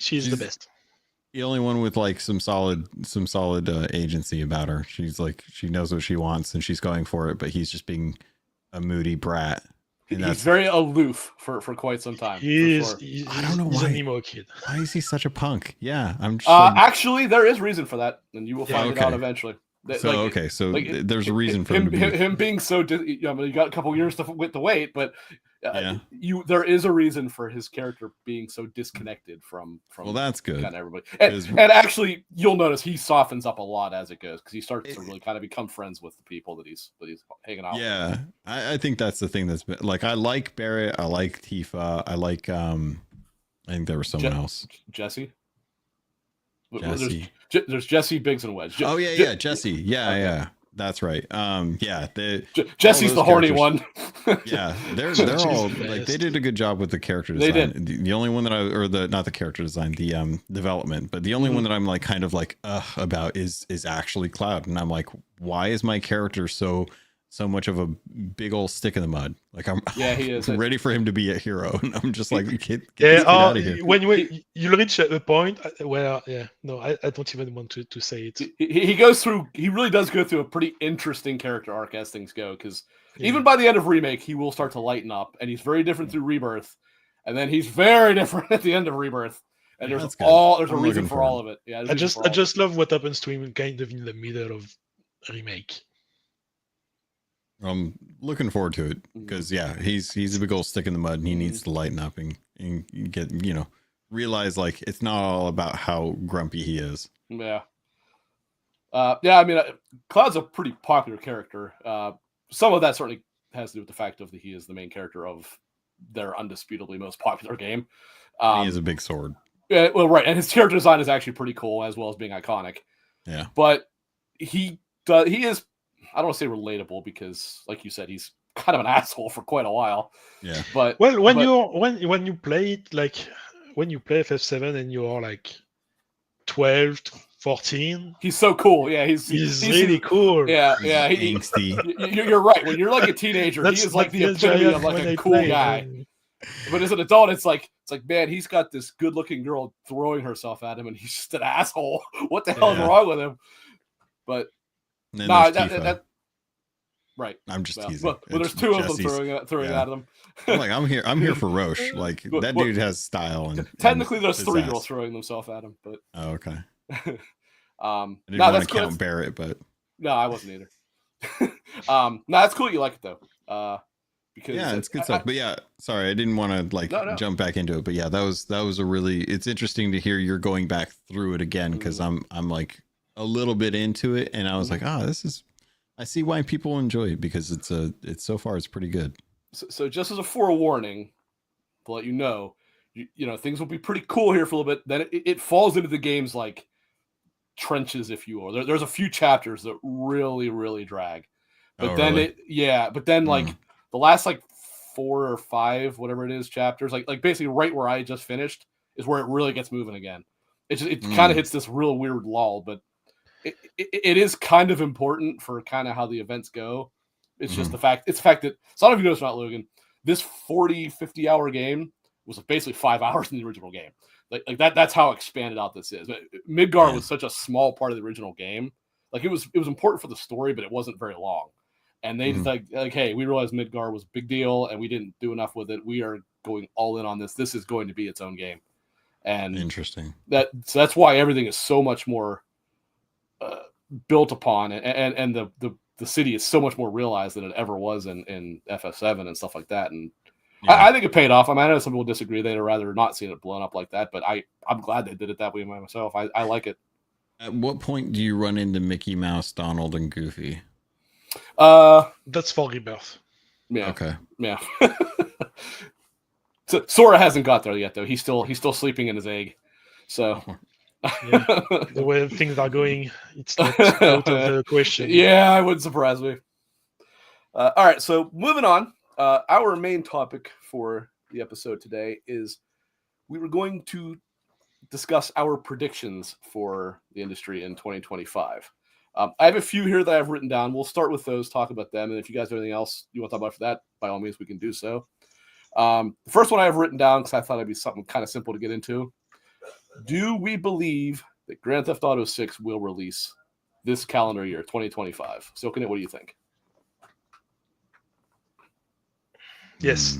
She's the best. the only one with like some solid agency about her. She's like, she knows what she wants and she's going for it, but he's just being a moody brat. And He's very aloof for quite some time. He's I don't know he's why. an emo kid. Why is he such a punk? Yeah, I'm just actually, there is reason for that, and you will find it out eventually. So there's a reason for him being so. You got a couple years to wait, but there is a reason for his character being so disconnected from. Well, that's good. Kind of everybody, and actually, you'll notice he softens up a lot as it goes because he starts to really kind of become friends with the people that he's hanging out. Yeah, with. I think that's the thing that's been like. I like Barrett. I like Tifa. I like I think there was someone else. Jesse. Jesse. There's Jesse, Biggs, and Wedge. Jesse. Yeah. That's right. Jesse's the horny one. Yeah, they're all like they did a good job with the character design. They did. The only one that not the character design, the development, but the only one that I'm like kind of like about is actually Cloud, and I'm like, why is my character so much of a big old stick in the mud? Like he is ready for him to be a hero, and I'm just like, get out of here. When you'll reach a point where I don't even want to say it. He goes through. He really does go through a pretty interesting character arc as things go, because even by the end of Remake, he will start to lighten up, and he's very different through Rebirth, and then he's very different at the end of Rebirth. And there's a reason for all of it. Yeah, I just love what happens to him kind of in the middle of Remake. I'm looking forward to it because he's a big old stick in the mud, and he needs to lighten up and get realize like it's not all about how grumpy he is. Yeah. I mean, Cloud's a pretty popular character. Some of that certainly has to do with the fact that he is the main character of their undisputably most popular game. He has a big sword. Yeah, well, right, and his character design is actually pretty cool as well as being iconic. Yeah, but he is. I don't want to say relatable because, like you said, he's kind of an asshole for quite a while. Yeah. But when you play it, like when you play FF7 and you're like 12, 14, he's so cool. Yeah, he's really cool. Yeah, he's angsty. You're right. When you're like a teenager, he is like the epitome of like a cool guy. But as an adult, it's like, man, he's got this good-looking girl throwing herself at him, and he's just an asshole. What the hell is wrong with him? But that right. I'm just teasing. Well, there's two of them throwing it at them. I'm here for Roche. Like that dude has style. And technically, there's three girls throwing themselves at him. But okay. I didn't want to count Barrett, but no, I wasn't either. That's cool. You like it though. Because it's good stuff. But sorry, I didn't want to jump back into it. But that was a really. It's interesting to hear you're going back through it again because I'm like a little bit into it, and I was like, this is. I see why people enjoy it because it's so far it's pretty good. So just as a forewarning, to let you know, things will be pretty cool here for a little bit. Then it falls into the game's like trenches, if you will. There's a few chapters that really, really drag, but then like the last like 4 or 5, whatever it is, chapters, like basically right where I just finished is where it really gets moving again. It kind of hits this real weird lull, but. It is kind of important for kind of how the events go. It's just the fact that, so I don't know if you noticed or not, Logan, this 40-50 hour game was basically 5 hours in the original game. Like that's how expanded out this is. Midgar was such a small part of the original game. Like it was important for the story, but it wasn't very long. And they just like, hey, we realized Midgar was a big deal and we didn't do enough with it. We are going all in on this. This is going to be its own game. And interesting. So that's why everything is so much more built upon, and the city is so much more realized than it ever was in FF7 and stuff like that. And I think it paid off. I mean, I know some people disagree; they'd rather not seen it blown up like that. But I'm glad they did it that way myself. I like it. At what point do you run into Mickey Mouse, Donald, and Goofy? That's for Rebirth. Yeah. Okay. Yeah. So Sora hasn't got there yet, though. He's still sleeping in his egg. So. The way things are going, it's not out of the question. Yeah, it wouldn't surprise me. All right, so moving on. Our main topic for the episode today is we were going to discuss our predictions for the industry in 2025. I have a few here that I've written down. We'll start with those, talk about them, and if you guys have anything else you want to talk about for that, by all means, we can do so. The first one I have written down because I thought it'd be something kind of simple to get into Do we believe that Grand Theft Auto 6 will release this calendar year, 2025? Silcanit, what do you think? Yes.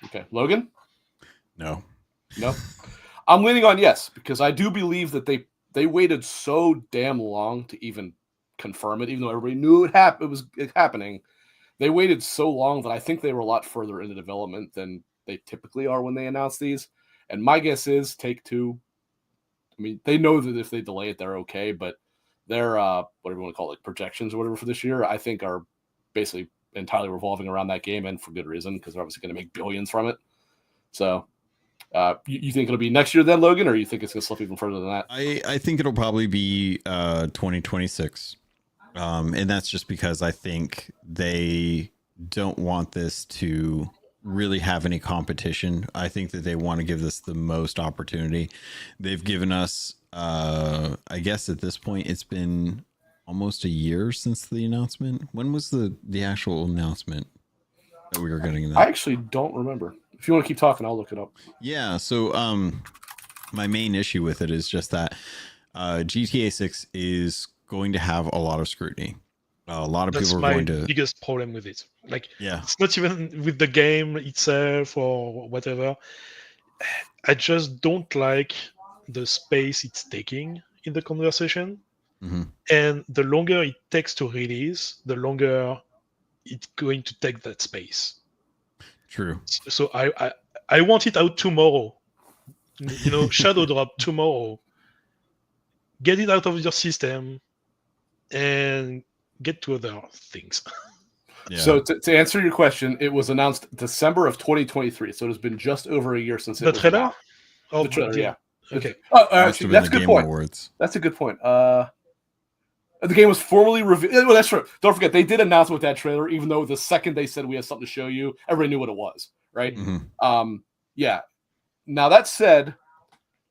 Okay. Logan? No. No? I'm leaning on yes, because I do believe that they waited so damn long to even confirm it, even though everybody knew it was happening. They waited so long that I think they were a lot further into development than they typically are when they announce these. And my guess is Take-Two, I mean, they know that if they delay it, they're okay, but their, whatever you want to call it, like projections or whatever for this year, I think are basically entirely revolving around that game, and for good reason, because they're obviously going to make billions from it. So you think it'll be next year then, Logan, or you think it's going to slip even further than that? I think it'll probably be 2026. And that's just because I think they don't want this to really have any competition. I think that they want to give this the most opportunity. They've given us, I guess at this point, it's been almost a year since the announcement. When was the actual announcement that we were getting that? I actually don't remember. If you want to keep talking, I'll look it up. Yeah. So my main issue with it is just that GTA 6 is going to have a lot of scrutiny. A lot of people are going to. That's my biggest problem with it. Like, yeah, it's not even with the game itself or whatever. I just don't like the space it's taking in the conversation. mm-hmm. And the longer it takes to release, the longer it's going to take that space. True. So I want it out tomorrow. Shadow drop tomorrow. Get it out of your system and get to other things. Yeah. So to answer your question, it was announced December of 2023. So it has been just over a year since the it was trailer. announced. The trailer, yeah. Okay. Actually, that's a good point. That's a good point. The game was formally revealed. Well, that's true. Don't forget, they did announce with that trailer, even though the second they said we have something to show you, everybody knew what it was, right? Mm-hmm. Yeah. Now that said,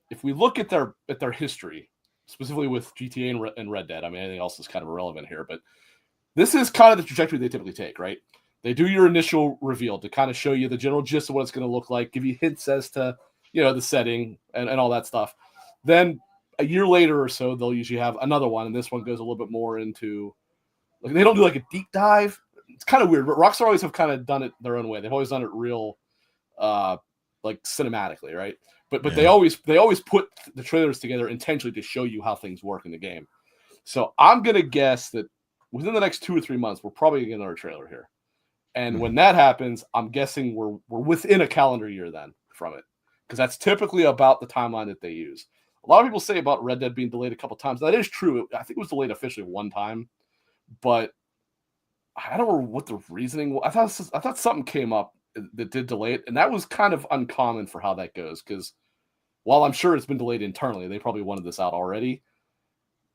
if we look at their history, specifically with GTA and Red Dead, I mean, anything else is kind of irrelevant here, but this is kind of the trajectory they typically take, right? They do your initial reveal to kind of show you the general gist of what it's going to look like, give you hints as to, the setting and all that stuff. Then a year later or so, they'll usually have another one, and this one goes a little bit more into, like, they don't do like a deep dive. It's kind of weird, but Rockstar always have kind of done it their own way. They've always done it real, like cinematically, right? But they always put the trailers together intentionally to show you how things work in the game. So I'm gonna guess that within the next 2 or 3 months, we're probably gonna get another trailer here. And when that happens, I'm guessing we're within a calendar year then from it, because that's typically about the timeline that they use. A lot of people say about Red Dead being delayed a couple times. That is true. I think it was delayed officially one time, but I don't know what the reasoning was. I thought something came up that did delay it, and that was kind of uncommon for how that goes, because while I'm sure it's been delayed internally, they probably wanted this out already.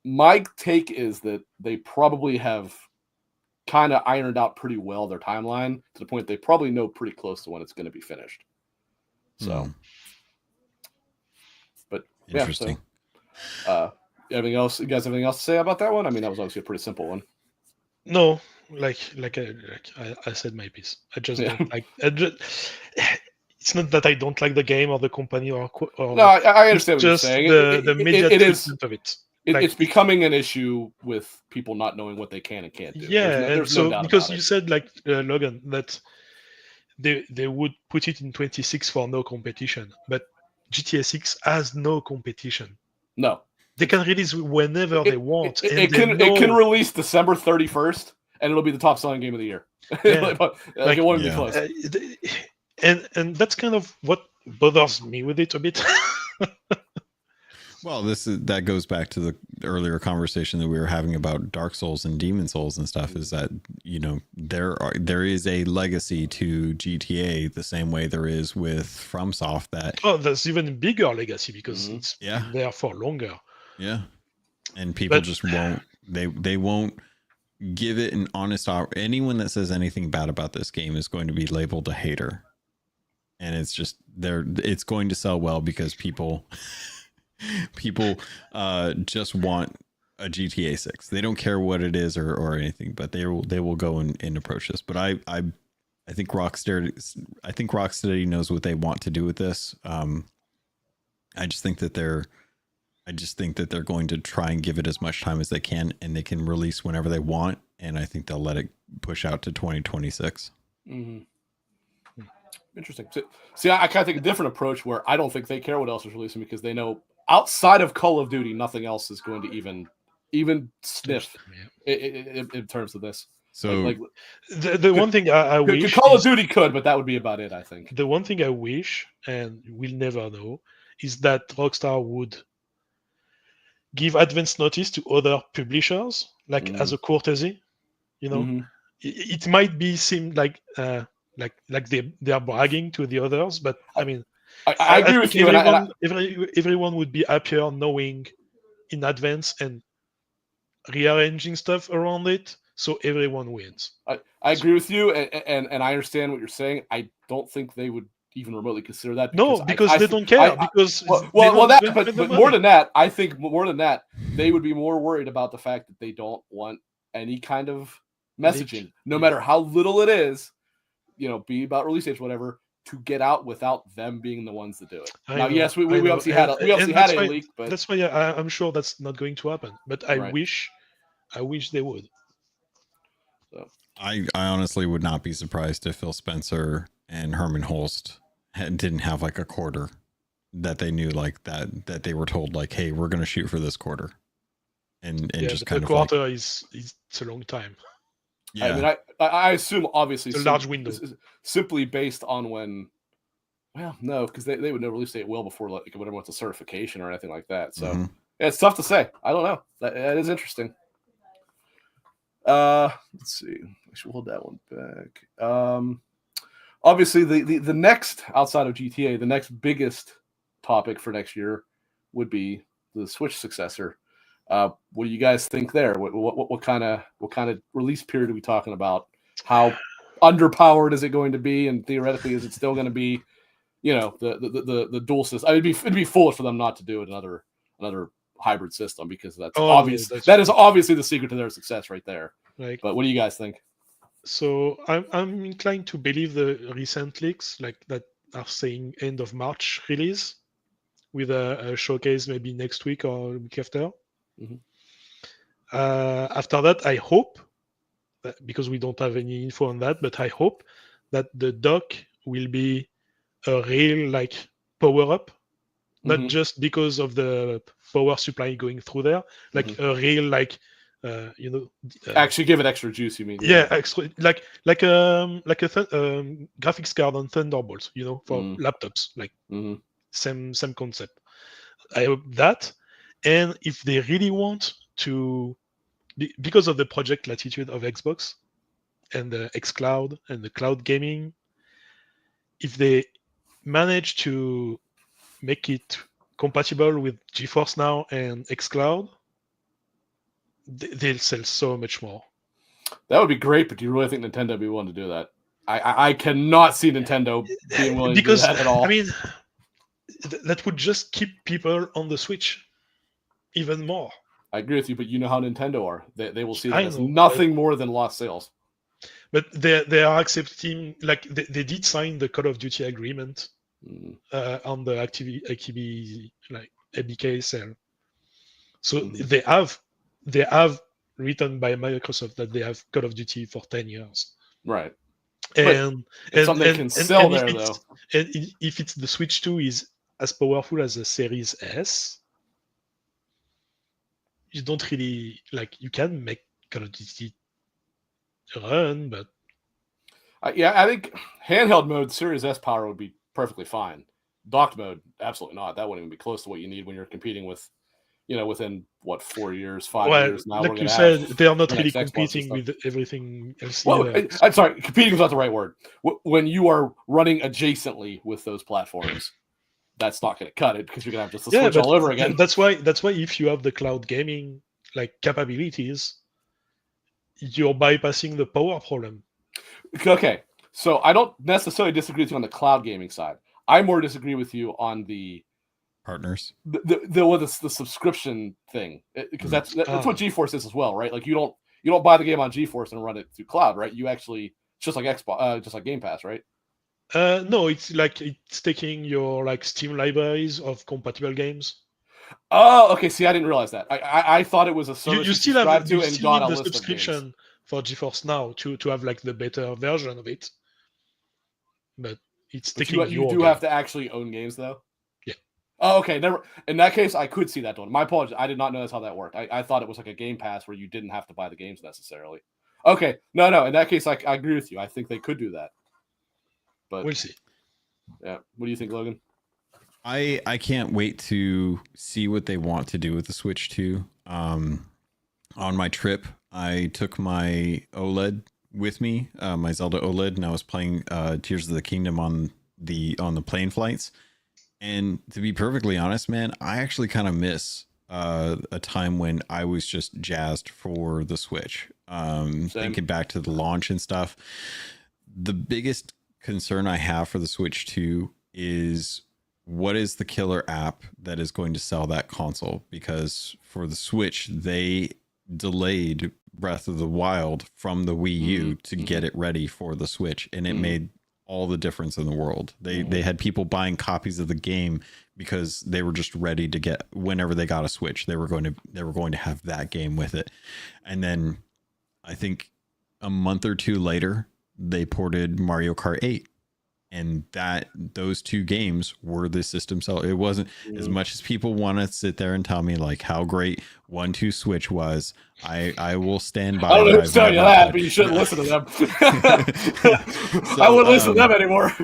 My take is that they probably have kind of ironed out pretty well their timeline to the point they probably know pretty close to when it's going to be finished. So, but interesting. Yeah, so, anything else? You guys have anything else to say about that one? I mean, that was obviously a pretty simple one. No, like I said my piece. I just don't like. It's not that I don't like the game or the company or no, I understand what you're saying. The media treatment of it. It's becoming an issue with people not knowing what they can and can't do. Yeah, there's no doubt because about you it. said, like, Logan, that they would put it in 26 for no competition, but GTA 6 has no competition. No, they can release whenever they want. It can release December 31st, and it'll be the top selling game of the year. Yeah. It won't be close. And that's kind of what bothers me with it a bit. Well, that goes back to the earlier conversation that we were having about Dark Souls and Demon Souls and stuff, is that, there is a legacy to GTA the same way there is with FromSoft. There's even bigger legacy because it's been there for longer. Yeah. And people just won't, they won't give it an honest offer. Anyone that says anything bad about this game is going to be labeled a hater. And it's just it's going to sell well because people just want a GTA 6. They don't care what it is or anything, but they will go and approach this. But I think Rocksteady knows what they want to do with this. I just think that they're going to try and give it as much time as they can, and they can release whenever they want. And I think they'll let it push out to 2026. Mm-hmm. Interesting. See, I kind of take a different approach where I don't think they care what else is releasing because they know outside of Call of Duty, nothing else is going to even sniff in terms of this. So the one thing I wish Call of Duty could, but that would be about it. I think the one thing I wish, and we'll never know, is that Rockstar would give advance notice to other publishers, like as a courtesy. You know, it might seem like they are bragging to the others, but I mean, I agree with you. Everyone would be happier knowing in advance and rearranging stuff around it, so everyone wins. I agree with you, and I understand what you're saying. I don't think they would even remotely consider that. Because they don't care. But more than that, I think more than that, they would be more worried about the fact that they don't want any kind of messaging, no matter how little it is, be about release dates, whatever, to get out without them being the ones to do it. Yes, we obviously had a leak, but that's why I'm sure that's not going to happen. But I wish they would. So I honestly would not be surprised if Phil Spencer and Herman Holst didn't have like a quarter that they knew like that they were told like, hey, we're going to shoot for this quarter, and just kind of quarter like, is a long time. Yeah, I mean, I assume obviously it's a large window, simply based on when. Well, no, because they would never release it well before like whatever wants a certification or anything like that. So yeah, it's tough to say. I don't know. That is interesting. Let's see. I should hold that one back. Obviously, the next outside of GTA, the next biggest topic for next year would be the Switch successor. What do you guys think there? What kind of release period are we talking about? How underpowered is it going to be? And theoretically, is it still going to be, the dual system? It'd be foolish for them not to do it another hybrid system because that's obvious. That is obviously the secret to their success right there. But what do you guys think? So I'm inclined to believe the recent leaks like that are saying end of March release with a showcase maybe next week or the week after. After that, I hope that, because we don't have any info on that, but I hope that the dock will be a real like power up, not just because of the power supply going through there, like a real like actually give it extra juice. You mean? Yeah, extra like a graphics card on Thunderbolt, for laptops, like same concept. I hope that, and if they really want to, because of the project latitude of Xbox and the xCloud and the cloud gaming, if they manage to make it compatible with GeForce Now and xCloud, they'll sell so much more. That would be great, but do you really think Nintendo would be willing to do that? I cannot see Nintendo being willing to do that at all. I mean, that would just keep people on the Switch even more. I agree with you, but you know how Nintendo are. They will see that as nothing more than lost sales. But they are accepting, like they did sign the Call of Duty agreement on the AKB like ABK sale. So they have written by Microsoft that they have Call of Duty for 10 years. Right. And something they can sell there, though. And if it's the Switch 2 is as powerful as the Series S, you don't really you can make Call of Duty run, but I think handheld mode Series S power would be perfectly fine. Docked mode, absolutely not. That wouldn't even be close to what you need when you're competing with, within what 4 years, 5 years now. Like you said, they are not really competing with everything else. Well, I'm sorry, competing is not the right word. When you are running adjacently with those platforms, that's not going to cut it because you're going to have just to switch all over again. That's why if you have the cloud gaming capabilities, you're bypassing the power problem. Okay, so I don't necessarily disagree with you on the cloud gaming side. I more disagree with you on the partners, the subscription thing, because that's what GeForce is as well, right? Like you don't buy the game on GeForce and run it through cloud, right? You actually, it's just like Xbox, just like Game Pass, right? No, it's like it's taking your like Steam libraries of compatible games. Oh, okay. See, I didn't realize that. I thought it was a service You you still subscribe you to and still got need a the list of games. subscription for GeForce Now to have like the better version of it. But it's But taking you your do game. have to actually own games, though. Yeah. Oh, okay. Never. In that case, I could see that one. My apologies. I did not know that's how that worked. I thought it was like a Game Pass where you didn't have to buy the games necessarily. Okay. No. In that case, I agree with you. I think they could do that. But We'll see. yeah. What do you think, Logan? I can't wait to see what they want to do with the Switch 2. On my trip, I took my OLED with me, my Zelda OLED, and I was playing Tears of the Kingdom on the plane flights. And to be perfectly honest, man, I actually kind of miss a time when I was just jazzed for the Switch. Thinking back to the launch and stuff, the biggest concern I have for the Switch 2 is what is the killer app that is going to sell that console? Because for the Switch, they delayed Breath of the Wild from the Wii U to get it ready for the Switch, and it made all the difference in the world. They had people buying copies of the game because they were just ready to get, whenever they got a Switch, they were going to have that game with it. And then I think a month or two later, they ported Mario Kart 8. And those two games were the system seller. It wasn't as much as people want to sit there and tell me like how great 1-2 Switch was. I will stand by. I don't know who's telling you that, but you shouldn't listen to them. I wouldn't listen to them anymore.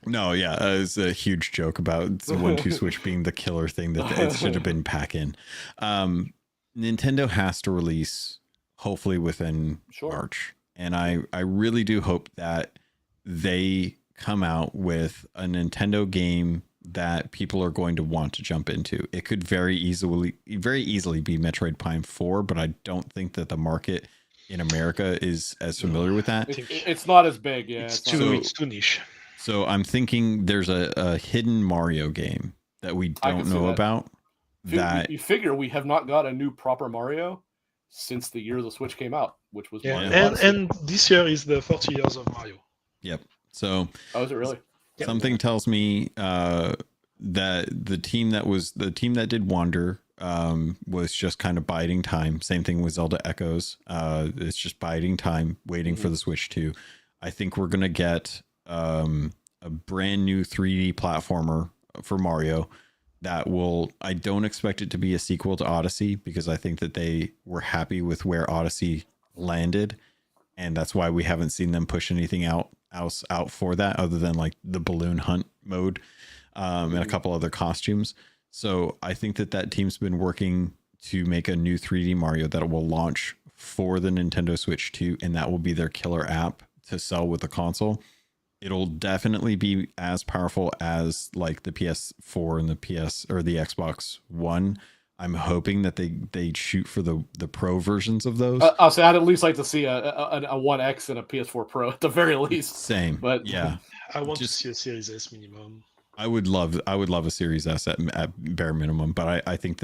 No, yeah, it was a huge joke about the 1-2 Switch being the killer thing that it should have been pack-in. Nintendo has to release hopefully within March, and I really do hope that they come out with a Nintendo game that people are going to want to jump into. It could very easily be Metroid Prime 4, but I don't think that the market in America is as familiar with that. It's not as big, yeah. It's too niche. So I'm thinking there's a hidden Mario game that we don't know about. That you figure we have not got a new proper Mario since the year the Switch came out, which was Mario and this year is the 40 years of Mario. Yep. So, is it really? Something tells me that the team that did Wander was just kind of biding time. Same thing with Zelda Echoes. It's just biding time, waiting for the Switch 2. I think we're gonna get a brand new 3D platformer for Mario that will. I don't expect it to be a sequel to Odyssey because I think that they were happy with where Odyssey landed, and that's why we haven't seen them push anything out for that other than like the balloon hunt mode and a couple other costumes. So I think that team's been working to make a new 3D Mario that will launch for the Nintendo Switch 2, and that will be their killer app to sell with the console. It'll definitely be as powerful as like the PS4 and the PS or the Xbox One. I'm hoping that they shoot for the pro versions of those. I'll say I'd at least like to see a 1X and a PS4 Pro at the very least. Same, but yeah, I want to see a Series S minimum. I would love a Series S at bare minimum, but I think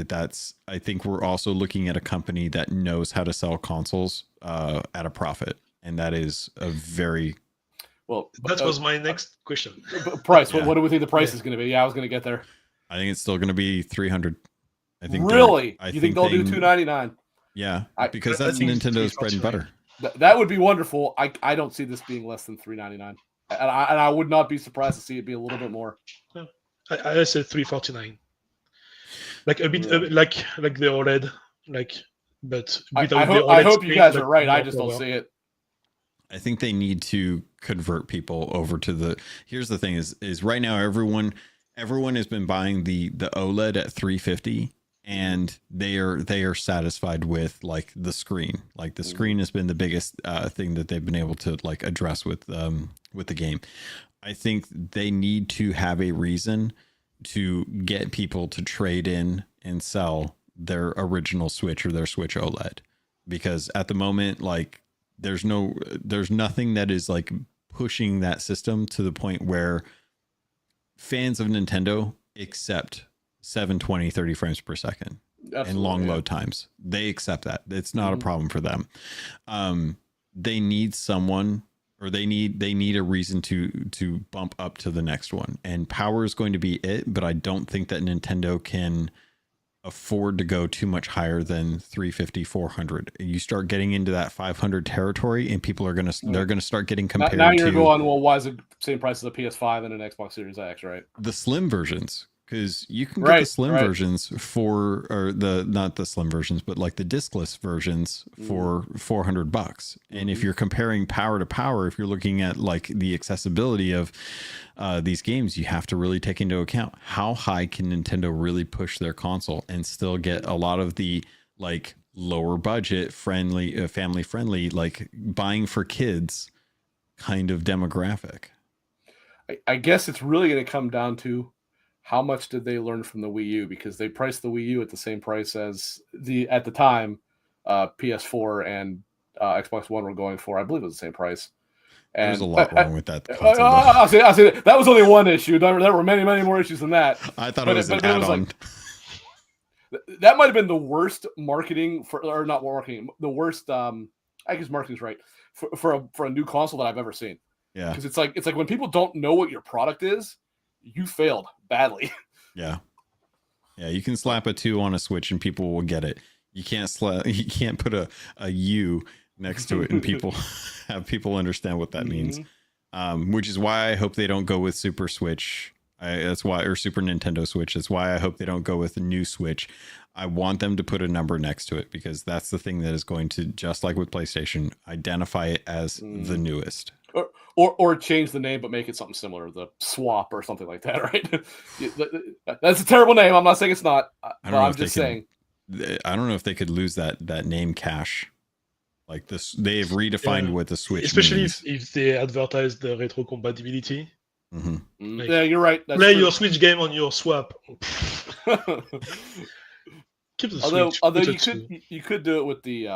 I think we're also looking at a company that knows how to sell consoles at a profit, and that is a very That was my next question. Price. Yeah. What do we think the price is going to be? Yeah, I was going to get there. I think it's still going to be $300. I think really? You think they'll do $299? Yeah, because that's Nintendo's bread and butter. That would be wonderful. I don't see this being less than $399, and I would not be surprised to see it be a little bit more. I said $349, like a bit like the OLED, but I hope you guys are right. I just don't see it. I think they need to convert people over to the. Here's the thing: is right now everyone has been buying the OLED at $350. And they are satisfied with like the screen. Like the screen has been the biggest thing that they've been able to like address with the game. I think they need to have a reason to get people to trade in and sell their original Switch or their Switch OLED, because at the moment like there's nothing that is like pushing that system to the point where fans of Nintendo accept 720 30 frames per second. Absolutely, and long load times. They accept that. It's not a problem for them. They need someone or they need a reason to bump up to the next one, and power is going to be it. But I don't think that Nintendo can afford to go too much higher than 350, 400. You start getting into that 500 territory, and people are they're gonna start getting compared now you're to going, well, why is it same price as a PS5 and an Xbox Series X, right? the slim versions, because you can get the slim versions for, or not the slim versions, but like the discless versions for $400. And if you're comparing power to power, if you're looking at like the accessibility of these games, you have to really take into account how high can Nintendo really push their console and still get a lot of the like lower budget friendly, family friendly, like buying for kids kind of demographic. I guess it's really going to come down to how much did they learn from the Wii U, because they priced the Wii U at the same price as at the time PS4 and Xbox One were going for. I believe it was the same price. And there's a lot wrong with that console. I'll say that was only one issue. There were many, many more issues than that. I thought it was an add-on. That might have been the worst marketing or not marketing. The worst, I guess marketing's right, for a new console that I've ever seen. Yeah, because it's like when people don't know what your product is, you failed badly. Yeah, you can slap a 2 on a Switch and people will get it. You can't put a U next to it and have people understand what that means. Which is why I hope they don't go with Super Switch. Or Super Nintendo Switch. That's why I hope they don't go with a new Switch. I want them to put a number next to it, because that's the thing that is going to, just like with PlayStation, identify it as the newest. Or change the name, but make it something similar, the Swap or something like that, right? That's a terrible name. I'm not saying it's not. I'm just saying. I don't know if they could lose that name cache. Like this, they've redefined what the Switch especially means. if they advertise the retro compatibility. Like, yeah, you're right. Play your Switch game on your Swap. Keep the Switch. Although you could do it with the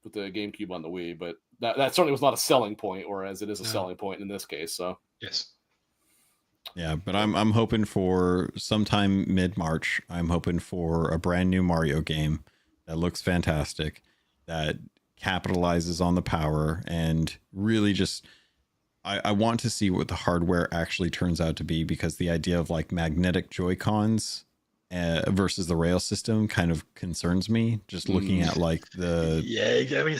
GameCube on the Wii, but that certainly was not a selling point, whereas it is a selling point in this case. So yes. Yeah, but I'm hoping for sometime mid-March. I'm hoping for a brand new Mario game that looks fantastic, that capitalizes on the power, and really just I want to see what the hardware actually turns out to be, because the idea of like magnetic Joy-Cons versus the rail system kind of concerns me. Just looking at like the I mean,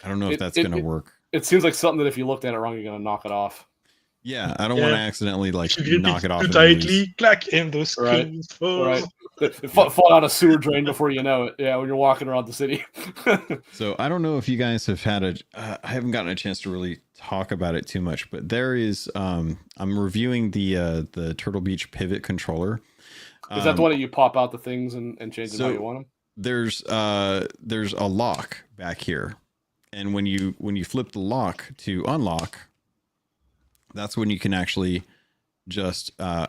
I don't know if that's going to work. It seems like something that if you looked at it wrong, you're going to knock it off. Yeah, I don't want to accidentally like knock it off. Too tightly, clack in those screens. Right. Fall down a sewer drain before you know it. Yeah, when you're walking around the city. So I don't know if you guys have had I haven't gotten a chance to really talk about it too much, but there is I'm reviewing the Turtle Beach pivot controller. Is that the one that you pop out the things and change them how you want them? There's a lock back here, and when you flip the lock to unlock, that's when you can actually just have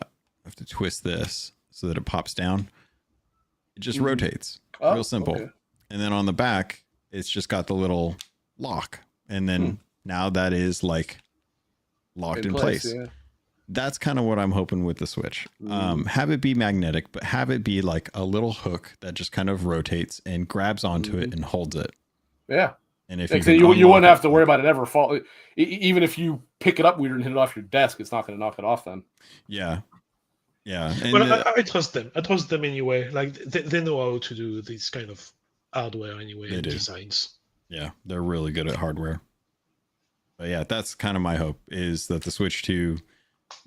to twist this so that it pops down. It just rotates. Real simple. Okay. And then on the back, it's just got the little lock. And then now that is like locked in place. Yeah. That's kind of what I'm hoping with the Switch. Have it be magnetic, but have it be like a little hook that just kind of rotates and grabs onto it and holds it. Yeah. And if you wouldn't have to worry about it ever falling. Even if you pick it up weird and hit it off your desk, it's not going to knock it off then. Yeah. Yeah. And well, I trust them. I trust them anyway. Like they know how to do this kind of hardware anyway. They do. Designs. Yeah, they're really good at hardware. But yeah, that's kind of my hope, is that the Switch 2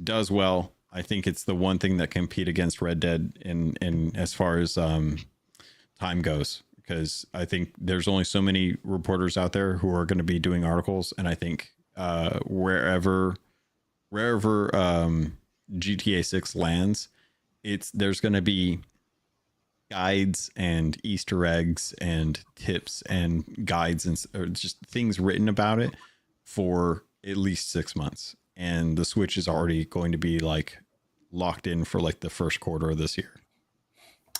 does well. I think it's the one thing that can compete against Red Dead in as far as time goes, because I think there's only so many reporters out there who are going to be doing articles, and I think wherever GTA 6 lands, there's going to be guides and Easter eggs and tips and guides and or just things written about it for at least 6 months. And the Switch is already going to be like locked in for like the first quarter of this year.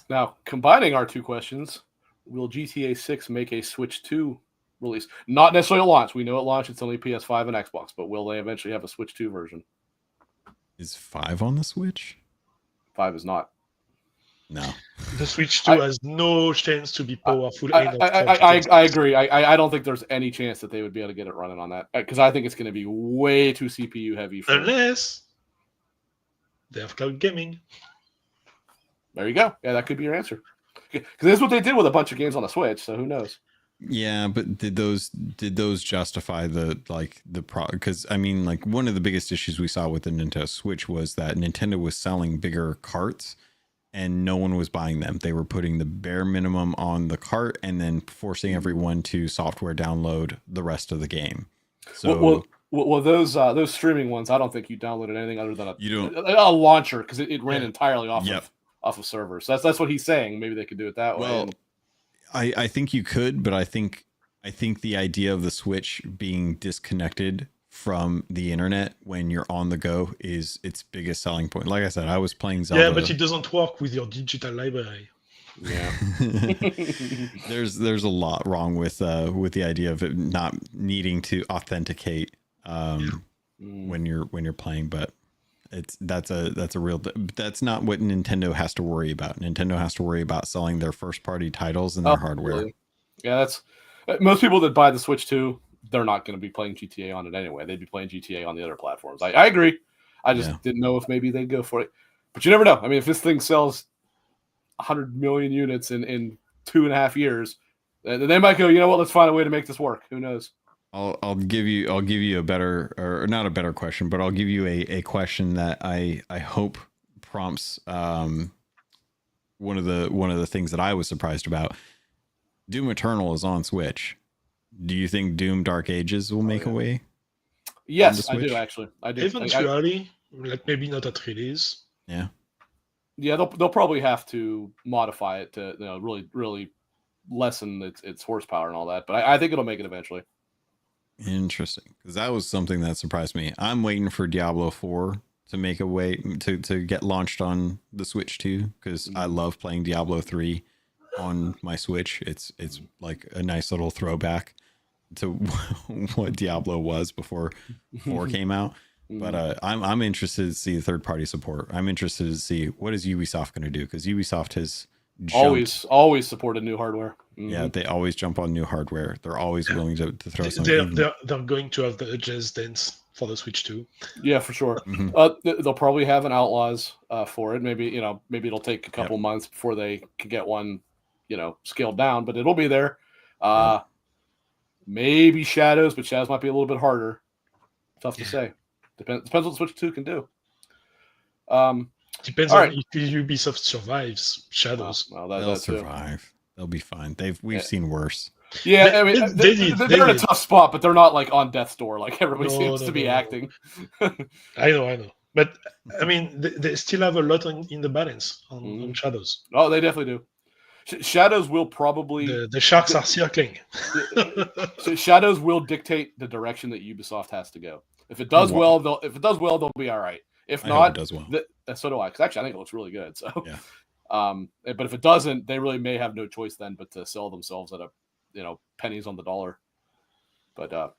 Now, combining our two questions, will GTA 6 make a Switch 2 release? Not necessarily at launch. We know at launch it's only PS5 and Xbox, but will they eventually have a Switch 2 version? Is 5 on the Switch? 5 is not. No. The Switch 2 has no chance to be powerful I enough. agree. I don't think there's any chance that they would be able to get it running on that because I think it's going to be way too CPU heavy. Unless they have cloud gaming. There you go. Yeah, that could be your answer. Because that's what they did with a bunch of games on the Switch. So who knows? Yeah, but did those justify the pro? Because I mean, like one of the biggest issues we saw with the Nintendo Switch was that Nintendo was selling bigger carts, and no one was buying them. They were putting the bare minimum on the cart and then forcing everyone to software download the rest of the game. So. Well, those streaming ones, I don't think you downloaded anything other than a launcher because it ran entirely off of servers. So that's what he's saying. Maybe they could do it that way. I think you could, but I think the idea of the Switch being disconnected from the internet when you're on the go is its biggest selling point. Like I said, I was playing Zelda. Yeah, but it doesn't work with your digital library. Yeah. There's a lot wrong with the idea of it not needing to authenticate when you're playing, but that's not what Nintendo has to worry about. Nintendo has to worry about selling their first party titles and their hardware. Really? Yeah, that's most people that buy the Switch 2, they're not going to be playing GTA on it anyway. They'd be playing GTA on the other platforms. I agree. I just didn't know if maybe they'd go for it. But you never know. I mean, if this thing sells 100 million units in 2.5 years, they might go, you know what, let's find a way to make this work. Who knows? I'll give you a better, or not a better question, but I'll give you a question that I hope prompts one of the things that I was surprised about. Doom Eternal is on Switch. Do you think Doom Dark Ages will make a way? Yes, I do actually. I do. Eventually, like maybe not at release. Yeah. Yeah, they'll probably have to modify it to really lessen its horsepower and all that. But I think it'll make it eventually. Interesting, because that was something that surprised me. I'm waiting for Diablo 4 to make a way to get launched on the Switch too, because I love playing Diablo 3 on my Switch. It's like a nice little throwback to what Diablo was before 4 came out. But I'm interested to see third party support. I'm interested to see what is Ubisoft going to do, because Ubisoft has always supported new hardware. Yeah, they always jump on new hardware. They're always willing to throw something. They're going to have the Just Dance for the Switch too. Yeah, for sure. They'll probably have an Outlaws for it. Maybe it'll take a couple months before they can get one, scaled down, but it'll be there. Maybe Shadows, but Shadows might be a little bit harder. Tough to say. Depends what Switch 2 can do. Depends on if Ubisoft survives Shadows. Well, they'll survive. They'll be fine. We've seen worse. Yeah, I mean, they're in a tough spot, but they're not like on death's door like everybody seems to be acting. I know. But I mean, they still have a lot in the balance on Shadows. Oh, they definitely do. Shadows will probably the sharks are circling. Shadows will dictate the direction that Ubisoft has to go. If it does well, they'll be all right. If not, it does well. So do I. Because actually, I think it looks really good. So, but if it doesn't, they really may have no choice then but to sell themselves at pennies on the dollar. But all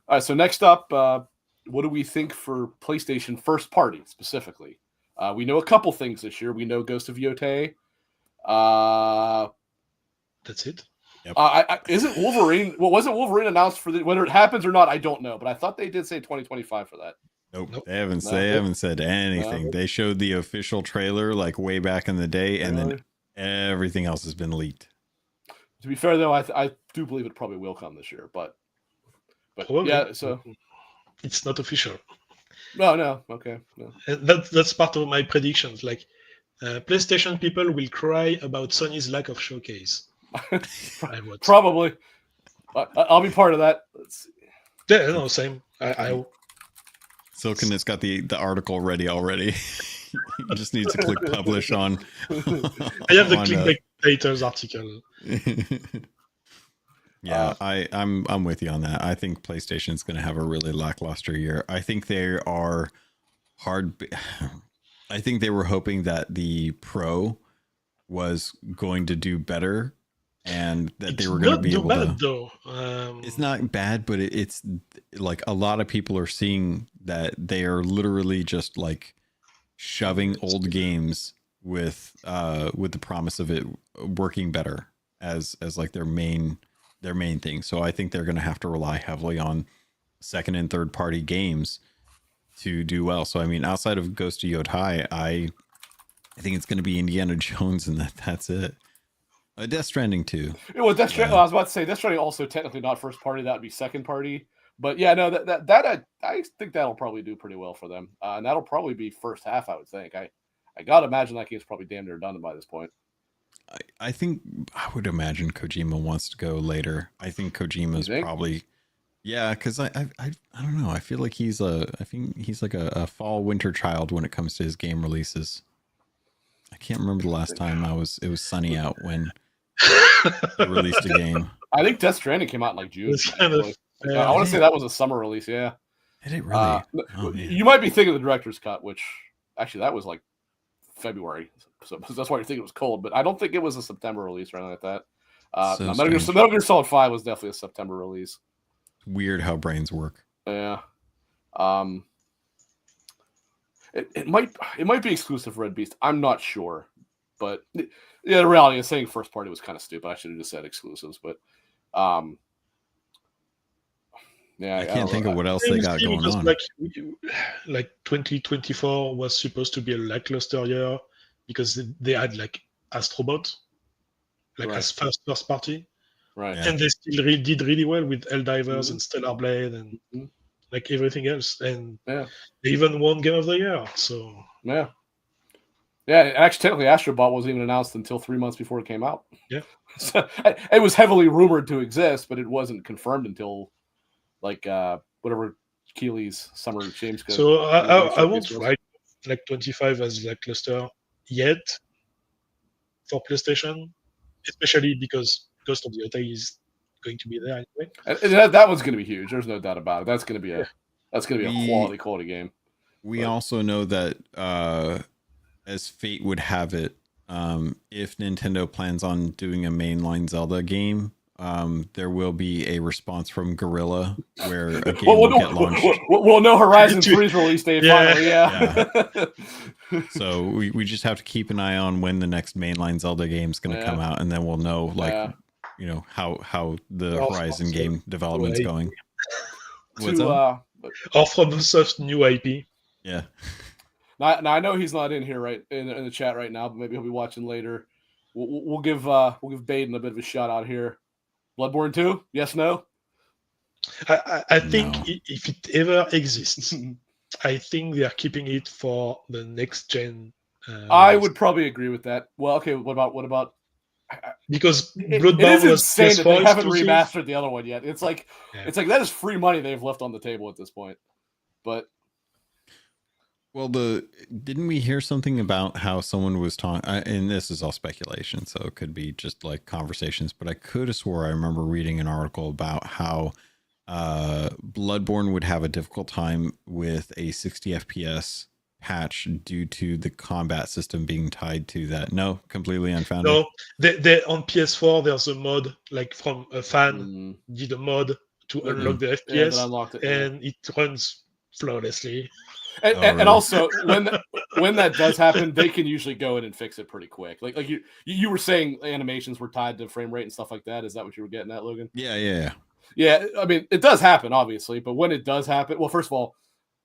right. So next up, what do we think for PlayStation first party specifically? We know a couple things this year. We know Ghost of Yotei. That's it. Yep. Isn't Wolverine? Well, wasn't Wolverine announced for whether it happens or not? I don't know, but I thought they did say 2025 for that. Nope. They haven't said anything. No. They showed the official trailer like way back in the day, and then everything else has been leaked. To be fair, though, I do believe it probably will come this year, but yeah. So it's not official. No. Okay. No. That's part of my predictions. Like PlayStation people will cry about Sony's lack of showcase. Probably. I'll be part of that. Let's see. Yeah, no, same. I Silcanit's got the article ready already. You just need to click publish on. I have the clickbaiters article. Yeah, I'm with you on that. I think PlayStation's going to have a really lackluster year. I think they are I think they were hoping that the Pro was going to do better, and that they were going to be able to. Though. It's not bad, but it's like a lot of people are seeing that they are literally just like shoving old games with the promise of it working better as like their main thing. So I think they're going to have to rely heavily on second and third party games to do well. So I mean, outside of Ghost of Yotai, I think it's going to be Indiana Jones, and that's it. Death Stranding too. Well, Death Stranding. I was about to say Death Stranding also technically not first party. That would be second party. But yeah, no, that I think that'll probably do pretty well for them, and that'll probably be first half. I would think. I gotta imagine that game's probably damn near done by this point. I think I would imagine Kojima wants to go later. I think Kojima's probably, yeah, because I don't know. I feel like he's like a fall winter child when it comes to his game releases. I can't remember the last time it was sunny out when they released a game. I think Death Stranding came out in like June. I want to say that was a summer release. Yeah. Did it really? You might be thinking of the director's cut, which actually that was like February, so that's why you're thinking it was cold. But I don't think it was a September release or anything like that. Metal Gear Solid 5 was definitely a September release. Weird how brains work. Yeah. It might be exclusive for Red Beast. I'm not sure, but yeah, the reality is saying first party was kind of stupid. I should have just said exclusives, but yeah, I can't think of what else they got going on. Like 2024 was supposed to be a lackluster year because they had like Astrobot, like as first party, right? And they still did really well with Helldivers and Stellar Blade and like everything else, and they even won Game of the Year. So yeah. Actually, technically, Astrobot wasn't even announced until 3 months before it came out. Yeah, so, it was heavily rumored to exist, but it wasn't confirmed until like whatever Keeley's Summer Games. So I won't write like 25 as lackluster yet for PlayStation, especially because Ghost of Yotai is going to be there anyway. And that one's going to be huge. There's no doubt about it. That's going to be a quality game. We also know that as fate would have it, if Nintendo plans on doing a mainline Zelda game, there will be a response from Guerrilla where a game will get launched. We'll know Horizon 3's release date finally, yeah. So we just have to keep an eye on when the next mainline Zelda game is going to come out, and then we'll know, like, you know, how the Horizon game development's going. What's up? Or from Soft new IP. Yeah. Now I know he's not in here right in the chat right now, but maybe he'll be watching later. We'll give Baden a bit of a shout out here. Bloodborne 2? Yes, no? I think if it ever exists, I think they are keeping it for the next gen. I would probably agree with that. Well, okay. What about? Because Bloodborne it is insane that they haven't remastered the other one yet. It's like that is free money they've left on the table at this point. But well, didn't we hear something about how someone was talking? And this is all speculation, so it could be just like conversations. But I could have swore I remember reading an article about how Bloodborne would have a difficult time with a 60 FPS patch due to the combat system being tied to that. No, completely unfounded. No, they on PS4 there's a mod, like from a fan did a mod to unlock the FPS, and it runs flawlessly. And also when that does happen, they can usually go in and fix it pretty quick. Like you were saying, animations were tied to frame rate and stuff like that. Is that what you were getting at, Logan? Yeah. I mean, it does happen, obviously, but when it does happen, well, first of all,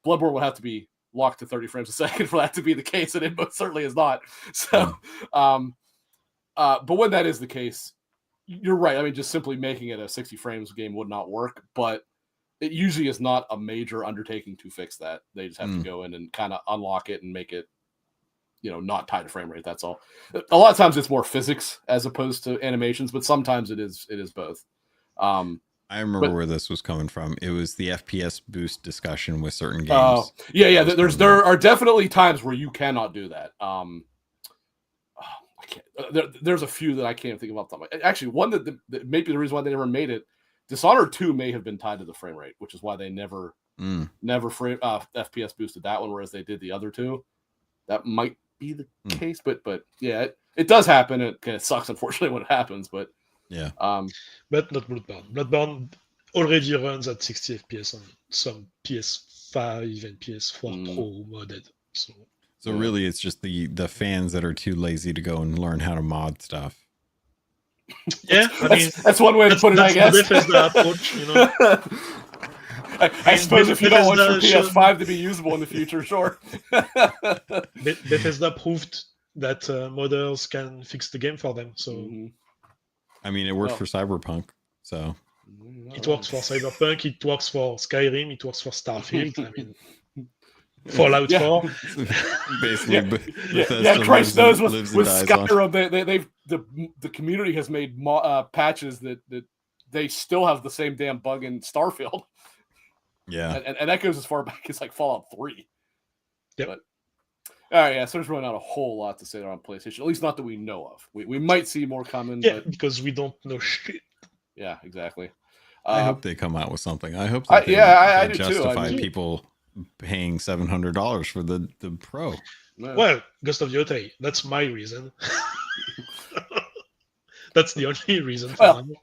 Bloodborne would have to be locked to 30 frames a second for that to be the case, and it most certainly is not. So, but when that is the case, you're right. I mean, just simply making it a 60 frames game would not work, but it usually is not a major undertaking to fix that. They just have to go in and kind of unlock it and make it, not tied to frame rate. That's all. A lot of times it's more physics as opposed to animations, but sometimes it is both. I remember where this was coming from. It was the FPS boost discussion with certain games. There are definitely times where you cannot do that. There's a few that I can't think of. Actually, one that may be the reason why they never made it. Dishonored 2 may have been tied to the frame rate, which is why they never FPS boosted that one, whereas they did the other two. That might be the case, but yeah, it does happen. It kind of sucks, unfortunately, when it happens, but yeah. But not Bloodborne. Bloodborne already runs at 60 FPS on some PS5 and PS4 Pro modded. So really, it's just the fans that are too lazy to go and learn how to mod stuff. Yeah, I mean that's one way to put it. I guess that's the Bethesda approach, you know. I suppose if you don't want your Bethesda PS5 to be usable in the future, sure. Bethesda proved that modders can fix the game for them. So I mean, it works for Cyberpunk, so it works for Cyberpunk, it works for Skyrim, it works for Starfield. I mean, Fallout 4. Basically, Christ knows with Skyrim, the community has made patches that they still have the same damn bug in Starfield. Yeah, and that goes as far back as like Fallout 3. Yep. But all right, yeah. So there's really not a whole lot to say there on PlayStation, at least not that we know of. We might see more coming. Yeah, but because we don't know shit. Yeah, exactly. I hope they come out with something. I hope I do justify too. people paying $700 for the Pro. No. Well, Ghost of Yotei, that's my reason. That's the only reason for them.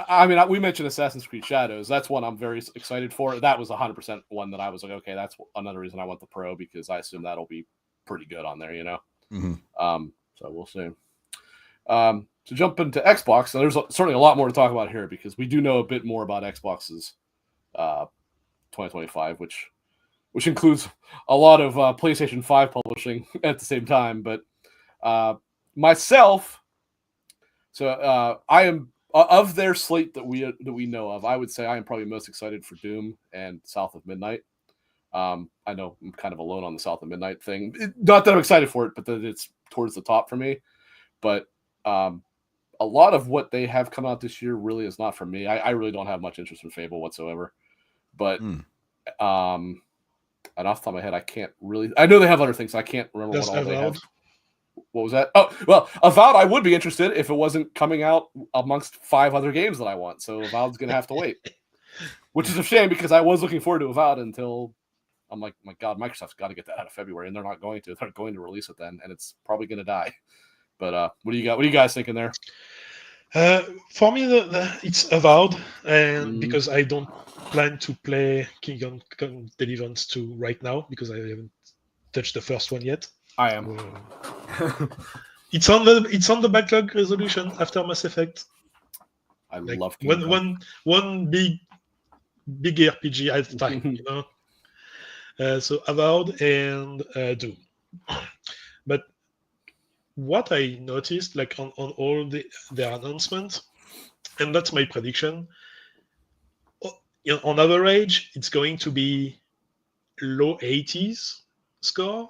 I mean, we mentioned Assassin's Creed Shadows. That's one I'm very excited for. That was 100% one that I was like, okay, that's another reason I want the Pro, because I assume that'll be pretty good on there, you know? So we'll see. To jump into Xbox, now there's certainly a lot more to talk about here, because we do know a bit more about Xbox's 2025, which includes a lot of PlayStation 5 publishing at the same time. But myself, so I am of their slate that we know of, I would say I am probably most excited for Doom and South of Midnight. I know I'm kind of alone on the South of Midnight thing. Not that I'm excited for it, but that it's towards the top for me. But a lot of what they have come out this year really is not for me. I really don't have much interest in Fable whatsoever. But and off the top of my head, I can't really. I know they have other things. I can't remember what all they have. What was that? Oh, well, Avowed, I would be interested if it wasn't coming out amongst 5 other games that I want. So Avowed's going to have to wait, which is a shame, because I was looking forward to Avowed until I'm like, my God, Microsoft's got to get that out of February, and they're not going to. They're going to release it then, and it's probably going to die. But what do you got? What are you guys thinking there? For me, it's Avowed, and because I don't plan to play Kingdom Come Deliverance 2 right now, because I haven't touched the first one yet. I am. It's on the backlog resolution after Mass Effect. I love one big RPG at a time, you know. So Avowed and Doom. But what I noticed, like on all their announcements, and that's my prediction, on average, it's going to be low 80s score.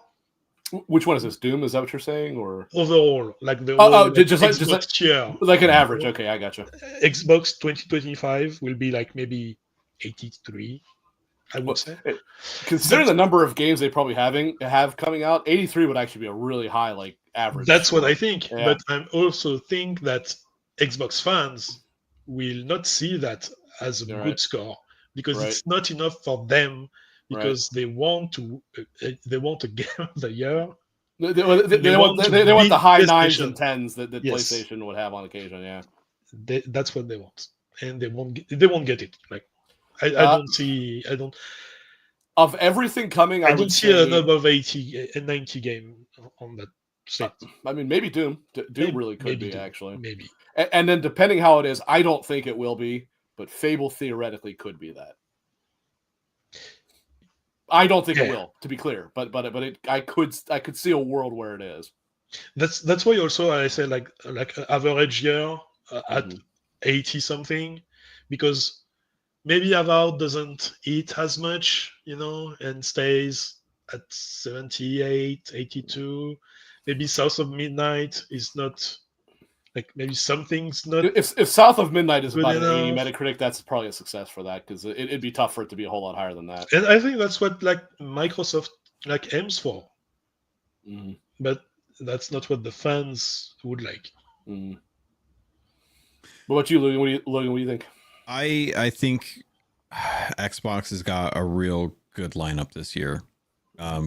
Which one is this? Doom? Is that what you're saying, or overall, like the just tier, like an average? Okay, I gotcha. Xbox 2025 will be like maybe 83, I would say. Considering the number of games they probably have coming out, 83 would actually be a really high like average. That's what I think, but I also think that Xbox fans will not see that as a good score, because it's not enough for them. Because they want a game of the year. They want the high 9s and 10s that PlayStation would have on occasion. Yeah, that's what they want, and they won't get it. Like I don't see. Of everything coming, I don't see an above 80 and 90 game on that set. I mean, maybe Doom. Doom really could be Doom, actually. Maybe. And then depending how it is, I don't think it will be, but Fable theoretically could be that. I don't think it will, to be clear, but I could see a world where it is. That's why also I say like average year at 80 something, because maybe Avowed doesn't eat as much, you know, and stays at 78, 82. Maybe South of Midnight is not. Like maybe something's not. If South of Midnight is about an 80 enough. Metacritic, that's probably a success for that, because it'd be tough for it to be a whole lot higher than that. And I think that's what like Microsoft like aims for. But that's not what the fans would like. What about you, Logan? What do you think? I think Xbox has got a real good lineup this year.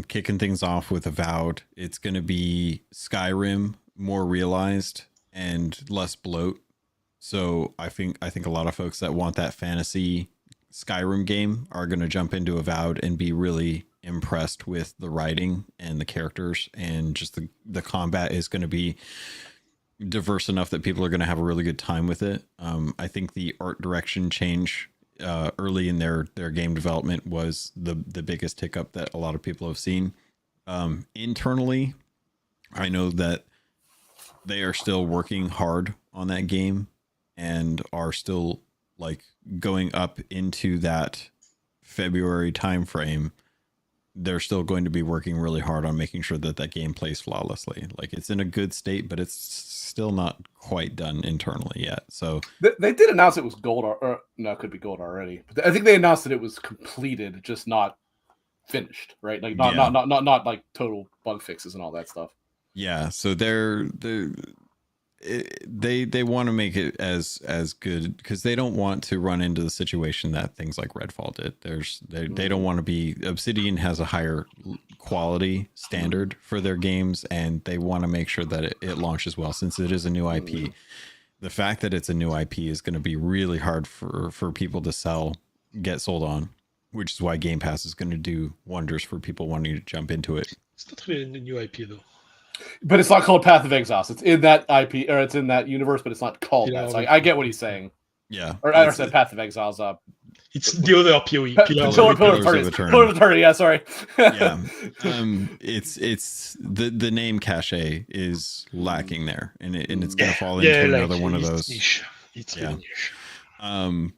Kicking things off with Avowed, it's going to be Skyrim more realized and less bloat. So I think a lot of folks that want that fantasy Skyrim game are going to jump into Avowed and be really impressed with the writing and the characters, and just the combat is going to be diverse enough that people are going to have a really good time with it. I think the art direction change early in their game development was the biggest hiccup that a lot of people have seen. Internally, I know that they are still working hard on that game and are still like going up into that February timeframe. They're still going to be working really hard on making sure that game plays flawlessly. Like, it's in a good state, but it's still not quite done internally yet. So they did announce it was gold, or no, it could be gold already. But I think they announced that it was completed, just not finished, right? Like not like total bug fixes and all that stuff. Yeah, so they want to make it as good, because they don't want to run into the situation that things like Redfall did. They don't want to be. Obsidian has a higher quality standard for their games, and they want to make sure that it launches well, since it is a new IP. The fact that it's a new IP is going to be really hard for people to get sold on, which is why Game Pass is going to do wonders for people wanting to jump into it. It's not really a new IP though. But it's not called Path of Exhaust. It's in that IP, or it's in that universe, but it's not called that. So I get what he's saying. Yeah. Or I said Path of Exiles. It's the other PoE. Pillar of Eternity. Yeah, sorry. Yeah. It's the name cachet is lacking there, and it's going to fall into another one of those. Niche. It's really niche.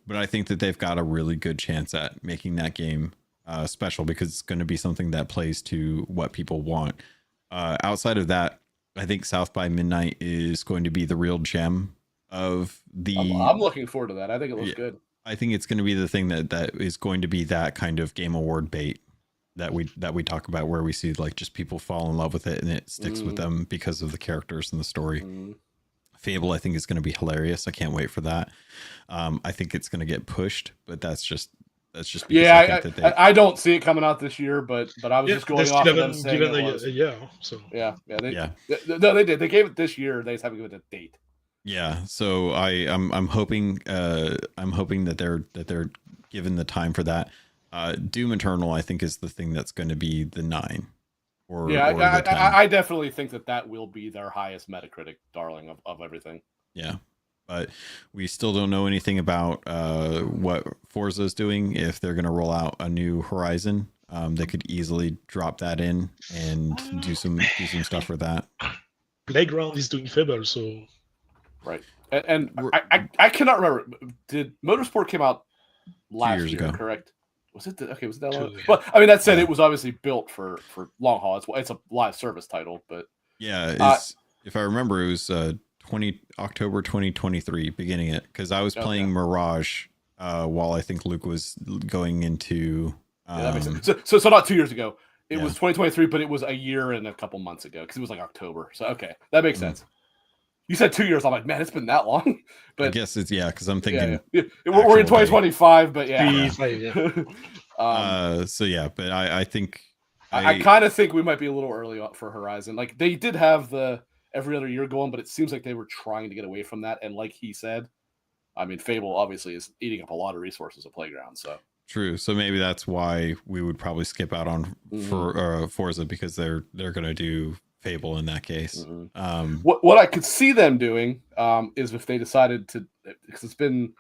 But I think that they've got a really good chance at making that game special, because it's going to be something that plays to what people want. Outside of that, I think South by Midnight is going to be the real gem of the. I'm looking forward to that. I think it looks good. I think it's going to be the thing that is going to be that kind of game award bait that we talk about, where we see like just people fall in love with it and it sticks with them because of the characters and the story. Fable, I think, is going to be hilarious. I can't wait for that. I think it's going to get pushed, but that's just because I don't see it coming out this year, but I was just going off of them saying it was. So they did. They gave it this year. They just haven't given it a date. Yeah, so I'm hoping that they're given the time for that. Doom Eternal, I think, is the thing that's going to be the 9. I definitely think that will be their highest Metacritic darling of everything. Yeah. But we still don't know anything about what Forza is doing. If they're going to roll out a new Horizon, they could easily drop that in and do some stuff for that. Playground is doing Fable, so right. And I cannot remember. Did Motorsport came out last 2 years year? Ago. Correct. Was it that long? But I mean, that said, it was obviously built for long haul. It's a live service title, but yeah, if I remember, it was October 2023, beginning it, because I was playing Mirage while I think Luke was going into. That makes sense. So not 2 years ago. It was 2023, but it was a year and a couple months ago, because it was like October. So okay, that makes sense. You said 2 years. I'm like, man, it's been that long. But I guess it's because I'm thinking we're in 2025, but but I think I kind of think we might be a little early for Horizon. Like, they did have the every other year going, but it seems like they were trying to get away from that. And like he said, I mean, Fable obviously is eating up a lot of resources at Playground. So true. So maybe that's why we would probably skip out on for Forza, because they're going to do Fable in that case. What I could see them doing is if they decided to, because it's been,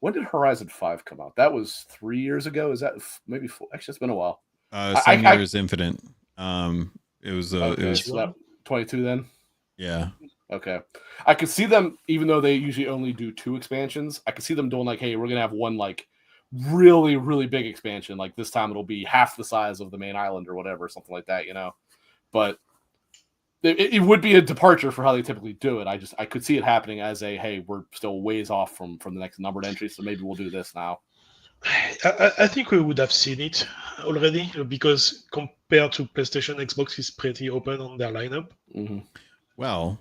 when did Horizon 5 come out? That was 3 years ago. Is that maybe 4? Actually, it's been a while. Same year as Infinite. It was so 22 then. Yeah. Okay. I could see them, even though they usually only do 2 expansions, I could see them doing like, hey, we're gonna have one like really, really big expansion. Like, this time it'll be half the size of the main island or whatever, something like that, But it would be a departure for how they typically do it. I could see it happening as a, hey, we're still ways off from the next numbered entry, so maybe we'll do this now. I think we would have seen it already, because compared to PlayStation, Xbox is pretty open on their lineup. Well,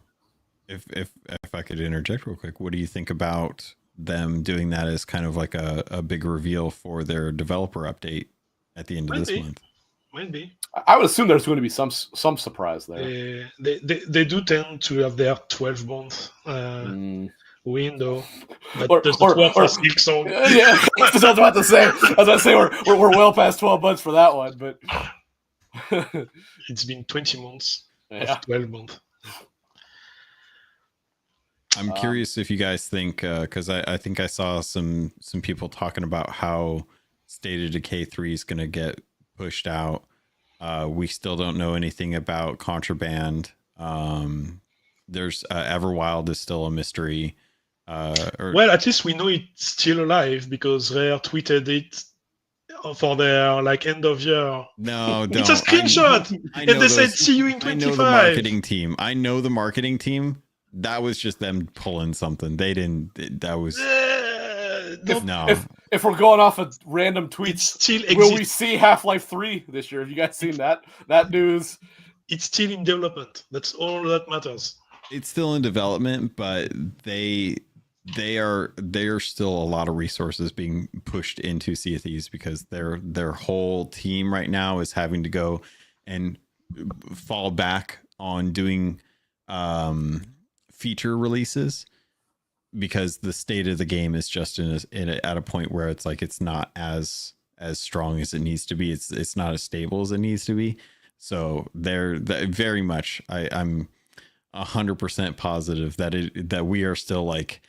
if I could interject real quick, what do you think about them doing that as kind of like a big reveal for their developer update at the end of this month? Might be. I would assume there's going to be some surprise there. They do tend to have their 12-month window. Or Silk Song. Yeah, I was about to say. We're well past 12 months for that one, but It's been 20 months Yeah. of 12 months. I'm curious if you guys think, because I think I saw some people talking about how State of Decay 3 is going to get pushed out. We still don't know anything about Contraband. There's Everwild is still a mystery. Well, at least we know it's still alive because Rare tweeted it for their end of year. No, don't. It's a screenshot, I and they said, "See you in 25." I know the marketing team. That was just them pulling something. They didn't. That was no. If we're going off of random tweets, still will we see Half-Life 3 this year? Have you guys seen that news? It's still in development. That's all that matters. It's still in development, but they are still a lot of resources being pushed into Sea of Thieves because their whole team right now is having to go and fall back on doing feature releases because the state of the game is just at a point where it's like it's not as strong as it needs to be. It's not as stable as it needs to be. So they're very much. I'm 100% positive that we are still like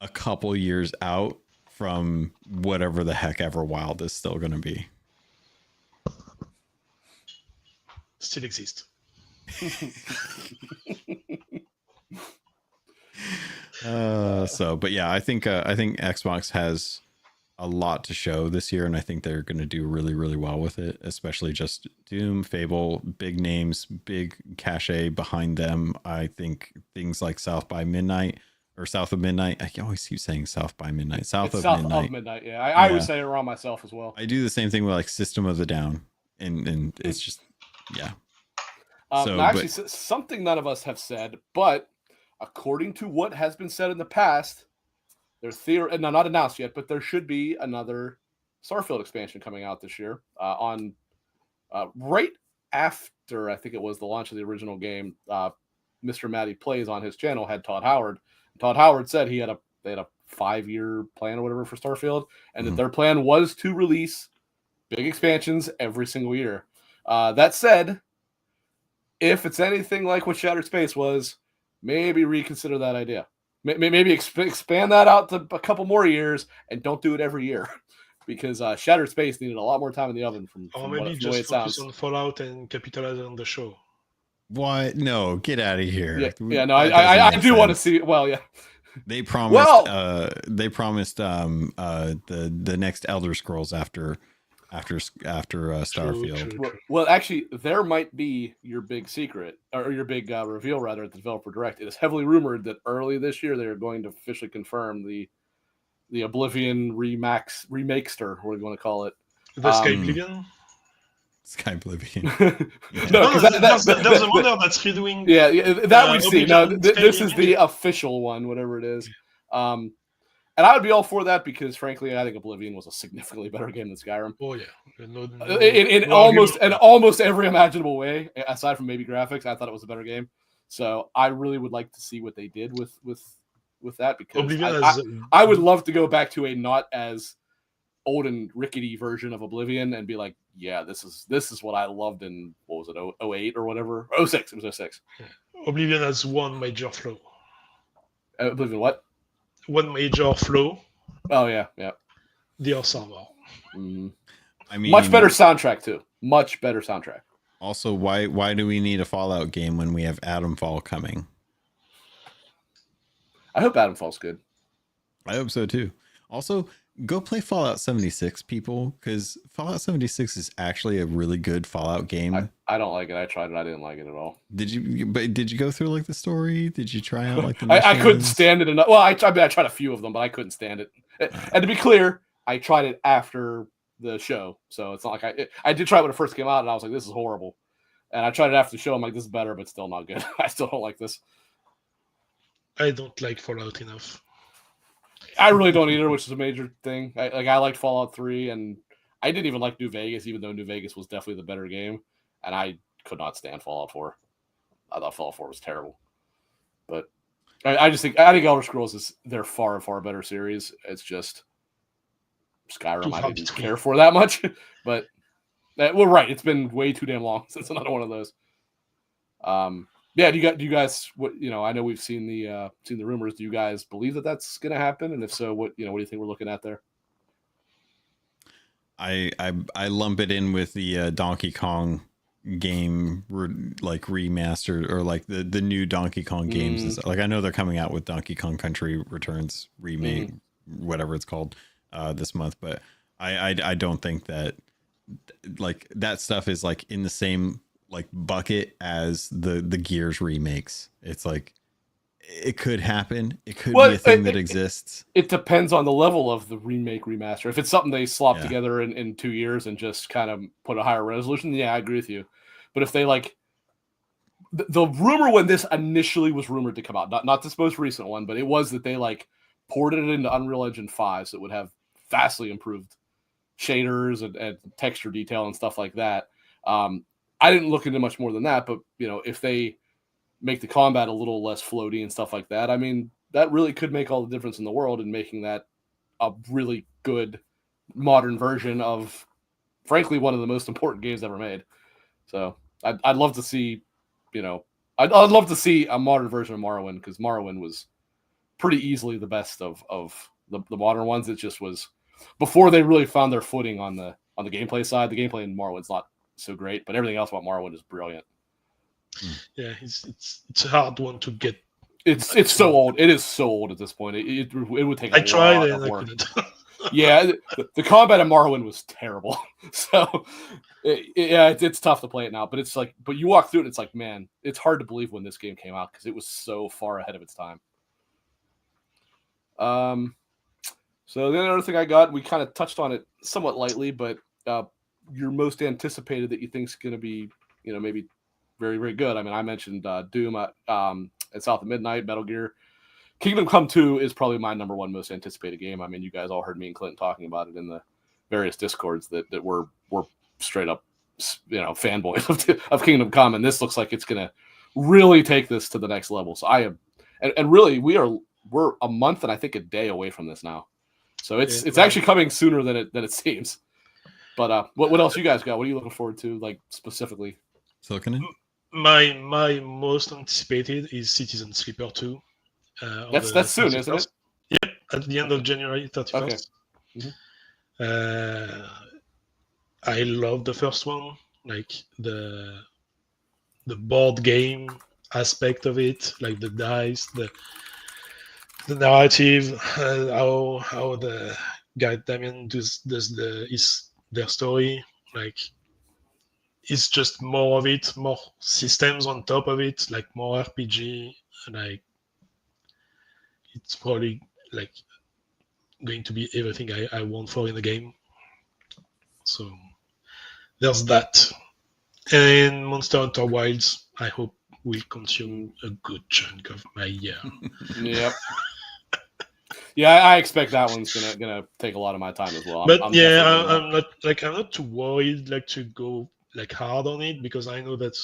a couple years out from whatever the heck Everwild is still going to be. Still exist. But yeah, I think Xbox has a lot to show this year, and I think they're going to do really, really well with it, especially just Doom, Fable, big names, big cachet behind them. I think things like South of Midnight. I always keep saying South by Midnight. South of Midnight. Yeah. I would say it wrong myself as well. I do the same thing with like System of a Down, and it's just something none of us have said, but according to what has been said in the past, there's not announced yet, but there should be another Starfield expansion coming out this year on right after I think it was the launch of the original game. Mr. Matty Plays on his channel had Todd Howard. Todd Howard said they had a 5-year plan or whatever for Starfield, and that their plan was to release big expansions every single year. That said, if it's anything like what Shattered Space was, maybe reconsider that idea. Maybe expand that out to a couple more years and don't do it every year, because Shattered Space needed a lot more time in the oven. Or maybe just focus on Fallout and capitalize on the show. What? No, get out of here. Yeah, no, I do want to see. Well, yeah. They promised. The next Elder Scrolls after Starfield. True. Well, actually, there might be your big secret or your big reveal rather at the Developer Direct. It is heavily rumored that early this year they are going to officially confirm the Oblivion remakester. What do you want to call it? The Skyblivion. Skyblivion. No, there's a model that's redoing. Yeah, that we've seen. No, this is the Skyblivion. official one, whatever it is. And I would be all for that because, frankly, I think Oblivion was a significantly better game than Skyrim. Oh yeah, In almost every imaginable way, aside from maybe graphics, I thought it was a better game. So I really would like to see what they did with that, because I would love to go back to a not as old and rickety version of Oblivion and be like, yeah, this is what I loved in, what was it, 08 or whatever? 06. It was 06. Oblivion has one major flaw. Oblivion what? One major flaw. Oh yeah. The Earth server. Mm-hmm. I mean, much better soundtrack too. Much better soundtrack. Also, why do we need a Fallout game when we have Atomfall coming? I hope Atomfall's good. I hope so too. Also, go play Fallout 76, people, because Fallout 76 is actually a really good Fallout game. I don't like it. I tried it. I didn't like it at all. Did you go through like the story? Did you try out like the I couldn't stand it enough. Well, I tried a few of them, but I couldn't stand it. And to be clear, I tried it after the show, so it's not like I did try it when it first came out, and I was like, this is horrible. And I tried it after the show. I'm like, this is better, but still not good. I still don't like this. I don't like Fallout enough. I really don't either, which is a major thing. I liked Fallout 3, and I didn't even like New Vegas, even though New Vegas was definitely the better game. And I could not stand Fallout 4. I thought Fallout 4 was terrible. But I think Elder Scrolls is their far, far better series. It's just Skyrim I didn't care for that much. But Well, right. It's been way too damn long since another one of those. Yeah. Do you guys? What I know we've seen the rumors. Do you guys believe that that's going to happen? And if so, what do you think we're looking at there? I lump it in with the Donkey Kong game remastered, or like the new Donkey Kong games. Like I know they're coming out with Donkey Kong Country Returns remake, whatever it's called, this month, but I don't think that like that stuff is like in the same like bucket as the Gears remakes. It's like it could happen. It could be a thing that exists. It depends on the level of the remake remaster. If it's something they slop together in 2 years and just kind of put a higher resolution, yeah, I agree with you. But if they like the rumor when this initially was rumored to come out, not this most recent one, but it was that they like ported it into Unreal Engine 5, so it would have vastly improved shaders and texture detail and stuff like that. I didn't look into much more than that, but if they make the combat a little less floaty and stuff like that, I mean, that really could make all the difference in the world in making that a really good modern version of, frankly, one of the most important games ever made. So I'd love to see, I'd love to see a modern version of Morrowind, because Morrowind was pretty easily the best of the modern ones. It just was before they really found their footing on the gameplay side. The gameplay in Morrowind's not so great, but everything else about Morrowind is brilliant. Yeah, it's a hard one to get. It's so old. It is so old at this point. It would take. I tried and I couldn't. Yeah, the combat in Morrowind was terrible. So it's tough to play it now. But it's like, but you walk through it, and it's like, man, it's hard to believe when this game came out because it was so far ahead of its time. So the other thing I got, we kind of touched on it somewhat lightly, but your most anticipated that you think is going to be, maybe very, very good. I mean, I mentioned Doom at South of Midnight, Metal Gear. Kingdom Come 2 is probably my number one most anticipated game. I mean, you guys all heard me and Clinton talking about it in the various Discords that we're straight up, fanboys of Kingdom Come, and this looks like it's going to really take this to the next level. So I am, and really we're a month and I think a day away from this now. So it's actually coming sooner than it seems. But what else you guys got? What are you looking forward to, like, specifically? Silcanit? My most anticipated is Citizen Sleeper 2. That's soon, isn't it? Yep, at the end of January 31st. Okay. Mm-hmm. I love the first one, like the board game aspect of it, like the dice, the narrative, how the guy Damien does their story, like it's just more of it, more systems on top of it, like more RPG, like it's probably like going to be everything I want for in the game. So there's that. And Monster Hunter Wilds, I hope will consume a good chunk of my year. Yep. Yeah, I expect that one's gonna take a lot of my time as well. But I'm not too worried like to go like hard on it, because I know that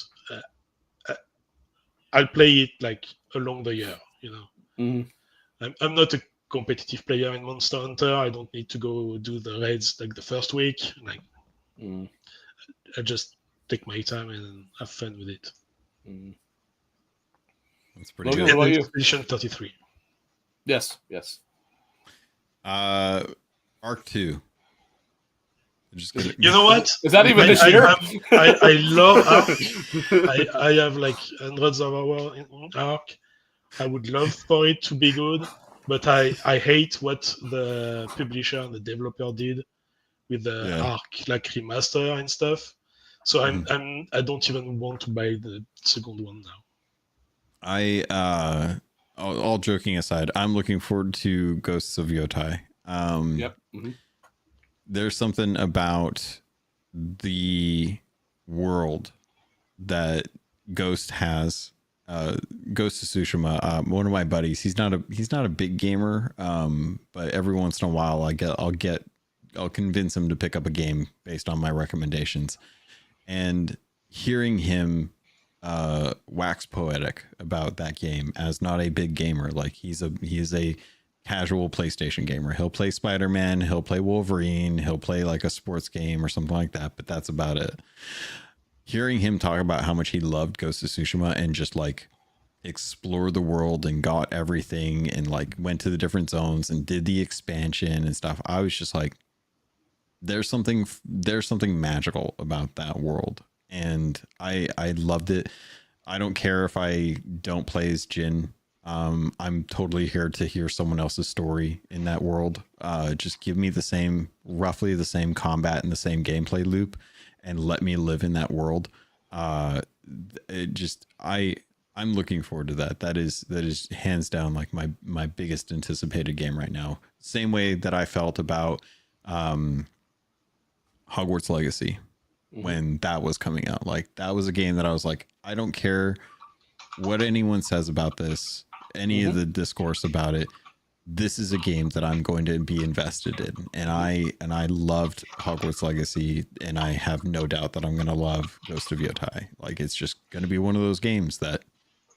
I'll play it like along the year. Mm-hmm. I'm not a competitive player in Monster Hunter. I don't need to go do the raids like the first week. Like I just take my time and have fun with it. That's pretty good. What about you? Expedition 33. Yes. Arc 2. You know what? Is that even this year? I love Arc. I have like hundreds of hours in Arc. I would love for it to be good, but I hate what the publisher and the developer did with the Arc like remaster and stuff. So I don't even want to buy the second one now. All joking aside, I'm looking forward to Ghosts of Yotai. Yep. Mm-hmm. There's something about the world that Ghost has. Ghost of Tsushima. One of my buddies. He's not a big gamer. But every once in a while, I'll convince him to pick up a game based on my recommendations. And hearing him wax poetic about that game as not a big gamer, like he is a casual PlayStation gamer. He'll play Spider-Man, he'll play Wolverine, he'll play like a sports game or something like that, but that's about it. Hearing him talk about how much he loved Ghost of Tsushima and just like explored the world and got everything and like went to the different zones and did the expansion and stuff, I was just like, there's something magical about that world, and I loved it. I don't care if I don't play as Jin. I'm totally here to hear someone else's story in that world. Just give me roughly the same combat and the same gameplay loop, and let me live in that world. I'm looking forward to that. That is hands down like my biggest anticipated game right now. Same way that I felt about Hogwarts Legacy when that was coming out. Like, that was a game that I was like, I don't care what anyone says about this, any of the discourse about it. This is a game that I'm going to be invested in. And I loved Hogwarts Legacy, and I have no doubt that I'm going to love Ghost of Yotai. Like, it's just going to be one of those games that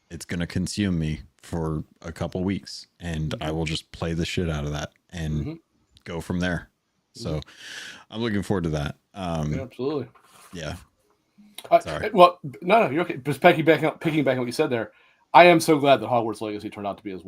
it's going to consume me for a couple weeks, and I will just play the shit out of that and go from there. So I'm looking forward to that. Yeah, absolutely. Yeah. Sorry. Well, no, you're okay. Just picking back on what you said there. I am so glad that Hogwarts Legacy turned out to be as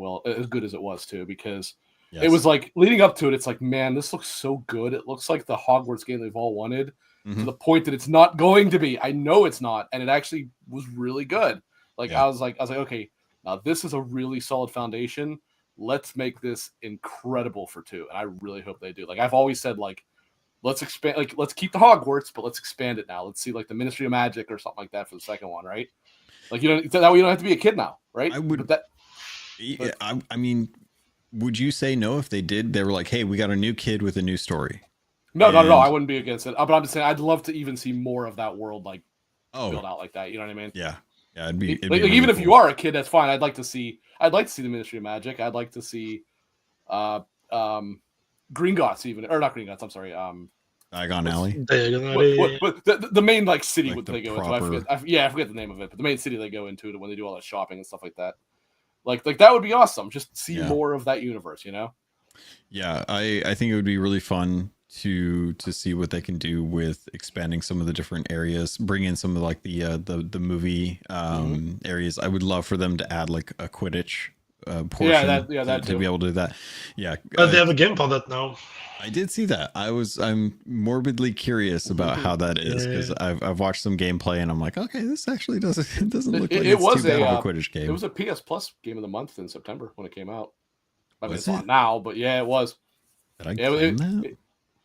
good as it was too, because it was like leading up to it. It's like, man, this looks so good. It looks like the Hogwarts game they've all wanted, to the point that it's not going to be. I know it's not, and it actually was really good. Like, I was like, okay, now this is a really solid foundation. Let's make this incredible for 2. And I really hope they do. Like, I've always said, like, let's expand, like, let's keep the Hogwarts, but let's expand it now. Let's see, like, the Ministry of Magic or something like that for the second one, right? Like, that way you don't have to be a kid now, right? I mean, would you say no if they did? They were like, hey, we got a new kid with a new story. No, not at all. I wouldn't be against it. But I'm just saying, I'd love to even see more of that world, like, built out like that. You know what I mean? Yeah. Yeah, it'd be really even cool. If you are a kid, that's fine. I'd like to see the Ministry of Magic. I'd like to see Green Gots even, or not Green Gots. I'm sorry. Diagon Alley. What the main like city like they go into? I forget the name of it, but the main city they go into when they do all that shopping and stuff like that. Like that would be awesome. Just see more of that universe, you know? Yeah, I think it would be really fun to see what they can do with expanding some of the different areas, bring in some of like the movie areas. I would love for them to add like a Quidditch portion to be able to do that. Yeah, but they have a game for that now. I did see that. I'm morbidly curious about how that is, because I've watched some gameplay and I'm like, okay, this actually doesn't look like it's too bad of a Quidditch game. It was a PS Plus game of the month in September when it came out. I mean, it's not now, but yeah, it was. Did I claim that?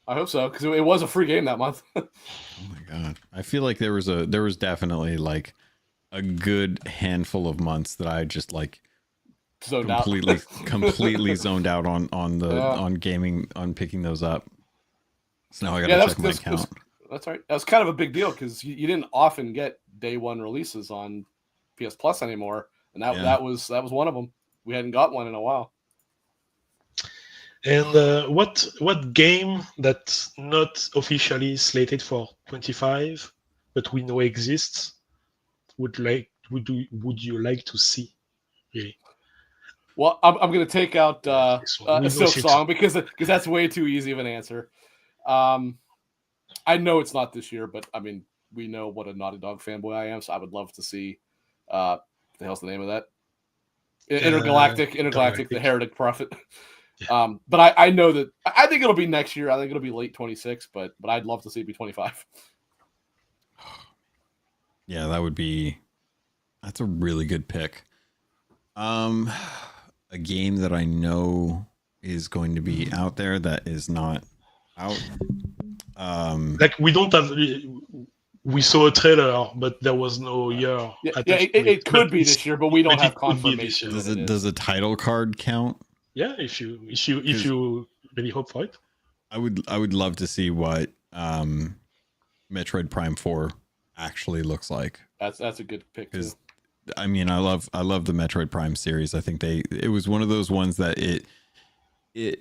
I hope so, because it was a free game that month. Oh my god! I feel like there was definitely like a good handful of months that I just like completely zoned out on gaming, on picking those up. So now I gotta check my account. That's right. That was kind of a big deal, because you didn't often get day one releases on PS Plus anymore, and that was one of them. We hadn't got one in a while. And what game that's not officially slated for 25, but we know exists, would you like to see? Really? Well, I'm going to take out Silk Song because that's way too easy of an answer. I know it's not this year, but I mean, we know what a Naughty Dog fanboy I am, so I would love to see. What the hell's the name of that? Intergalactic, the Heretic Prophet. But I know that I think it'll be next year. I think it'll be late 26, but I'd love to see it be 25. Yeah, that's a really good pick. A game that I know is going to be out there that is not out. Like we saw a trailer, but there was no year. Yeah, it could be this year, but we don't have confirmation. Does a title card count? Yeah, if you really hope for it. I would love to see what Metroid Prime 4 actually looks like. That's a good pick too. I mean, I love the Metroid Prime series. I think it was one of those ones that it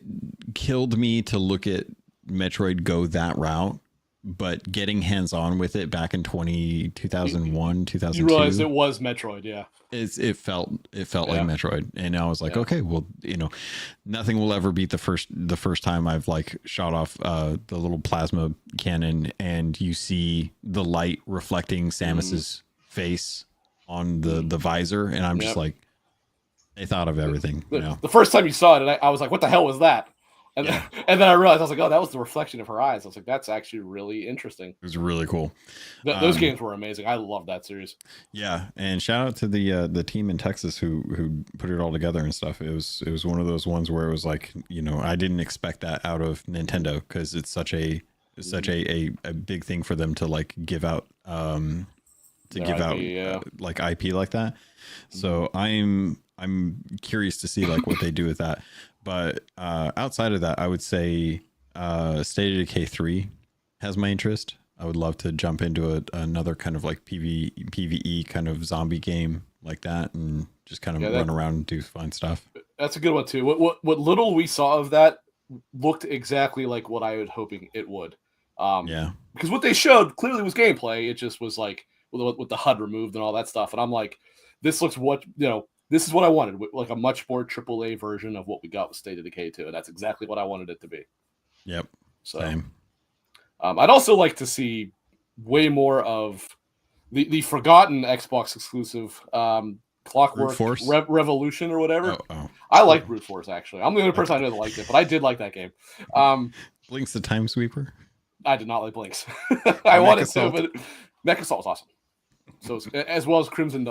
killed me to look at Metroid go that route, but getting hands on with it back in 2001, 2002, you realized it was Metroid, yeah. It felt like Metroid, and I was like, okay, well, nothing will ever beat the first time I've like shot off the little plasma cannon, and you see the light reflecting Samus's face on the visor, and I'm just like, they thought of everything. The first time you saw it, and I was like, what the hell was that? And then I realized, I was like, oh, that was the reflection of her eyes. I was like, that's actually really interesting. It was really cool. Those games were amazing. I love that series. Yeah, and shout out to the team in Texas who put it all together and stuff. It was one of those ones where it was like, I didn't expect that out of Nintendo, because it's such a big thing for them to like give out like IP like that. So I'm curious to see like what they do with that. But outside of that, I would say State of Decay 3 has my interest. I would love to jump into another kind of like PvE kind of zombie game like that, and just kind of run around and do fun stuff. That's a good one too. What little we saw of that looked exactly like what I was hoping it would. Because what they showed clearly was gameplay. It just was like with the HUD removed and all that stuff. And I'm like, this looks this is what I wanted, like a much more AAA version of what we got with State of Decay 2, and that's exactly what I wanted it to be. Yep. So, same. I'd also like to see way more of the forgotten Xbox exclusive Clockwork Revolution or whatever. I like Brute Force, actually. I'm the only person I know that liked it, but I did like that game. Blinks the Time Sweeper? I did not like Blinks. I wanted to, but Mech Assault was awesome. So, as well as Crimson...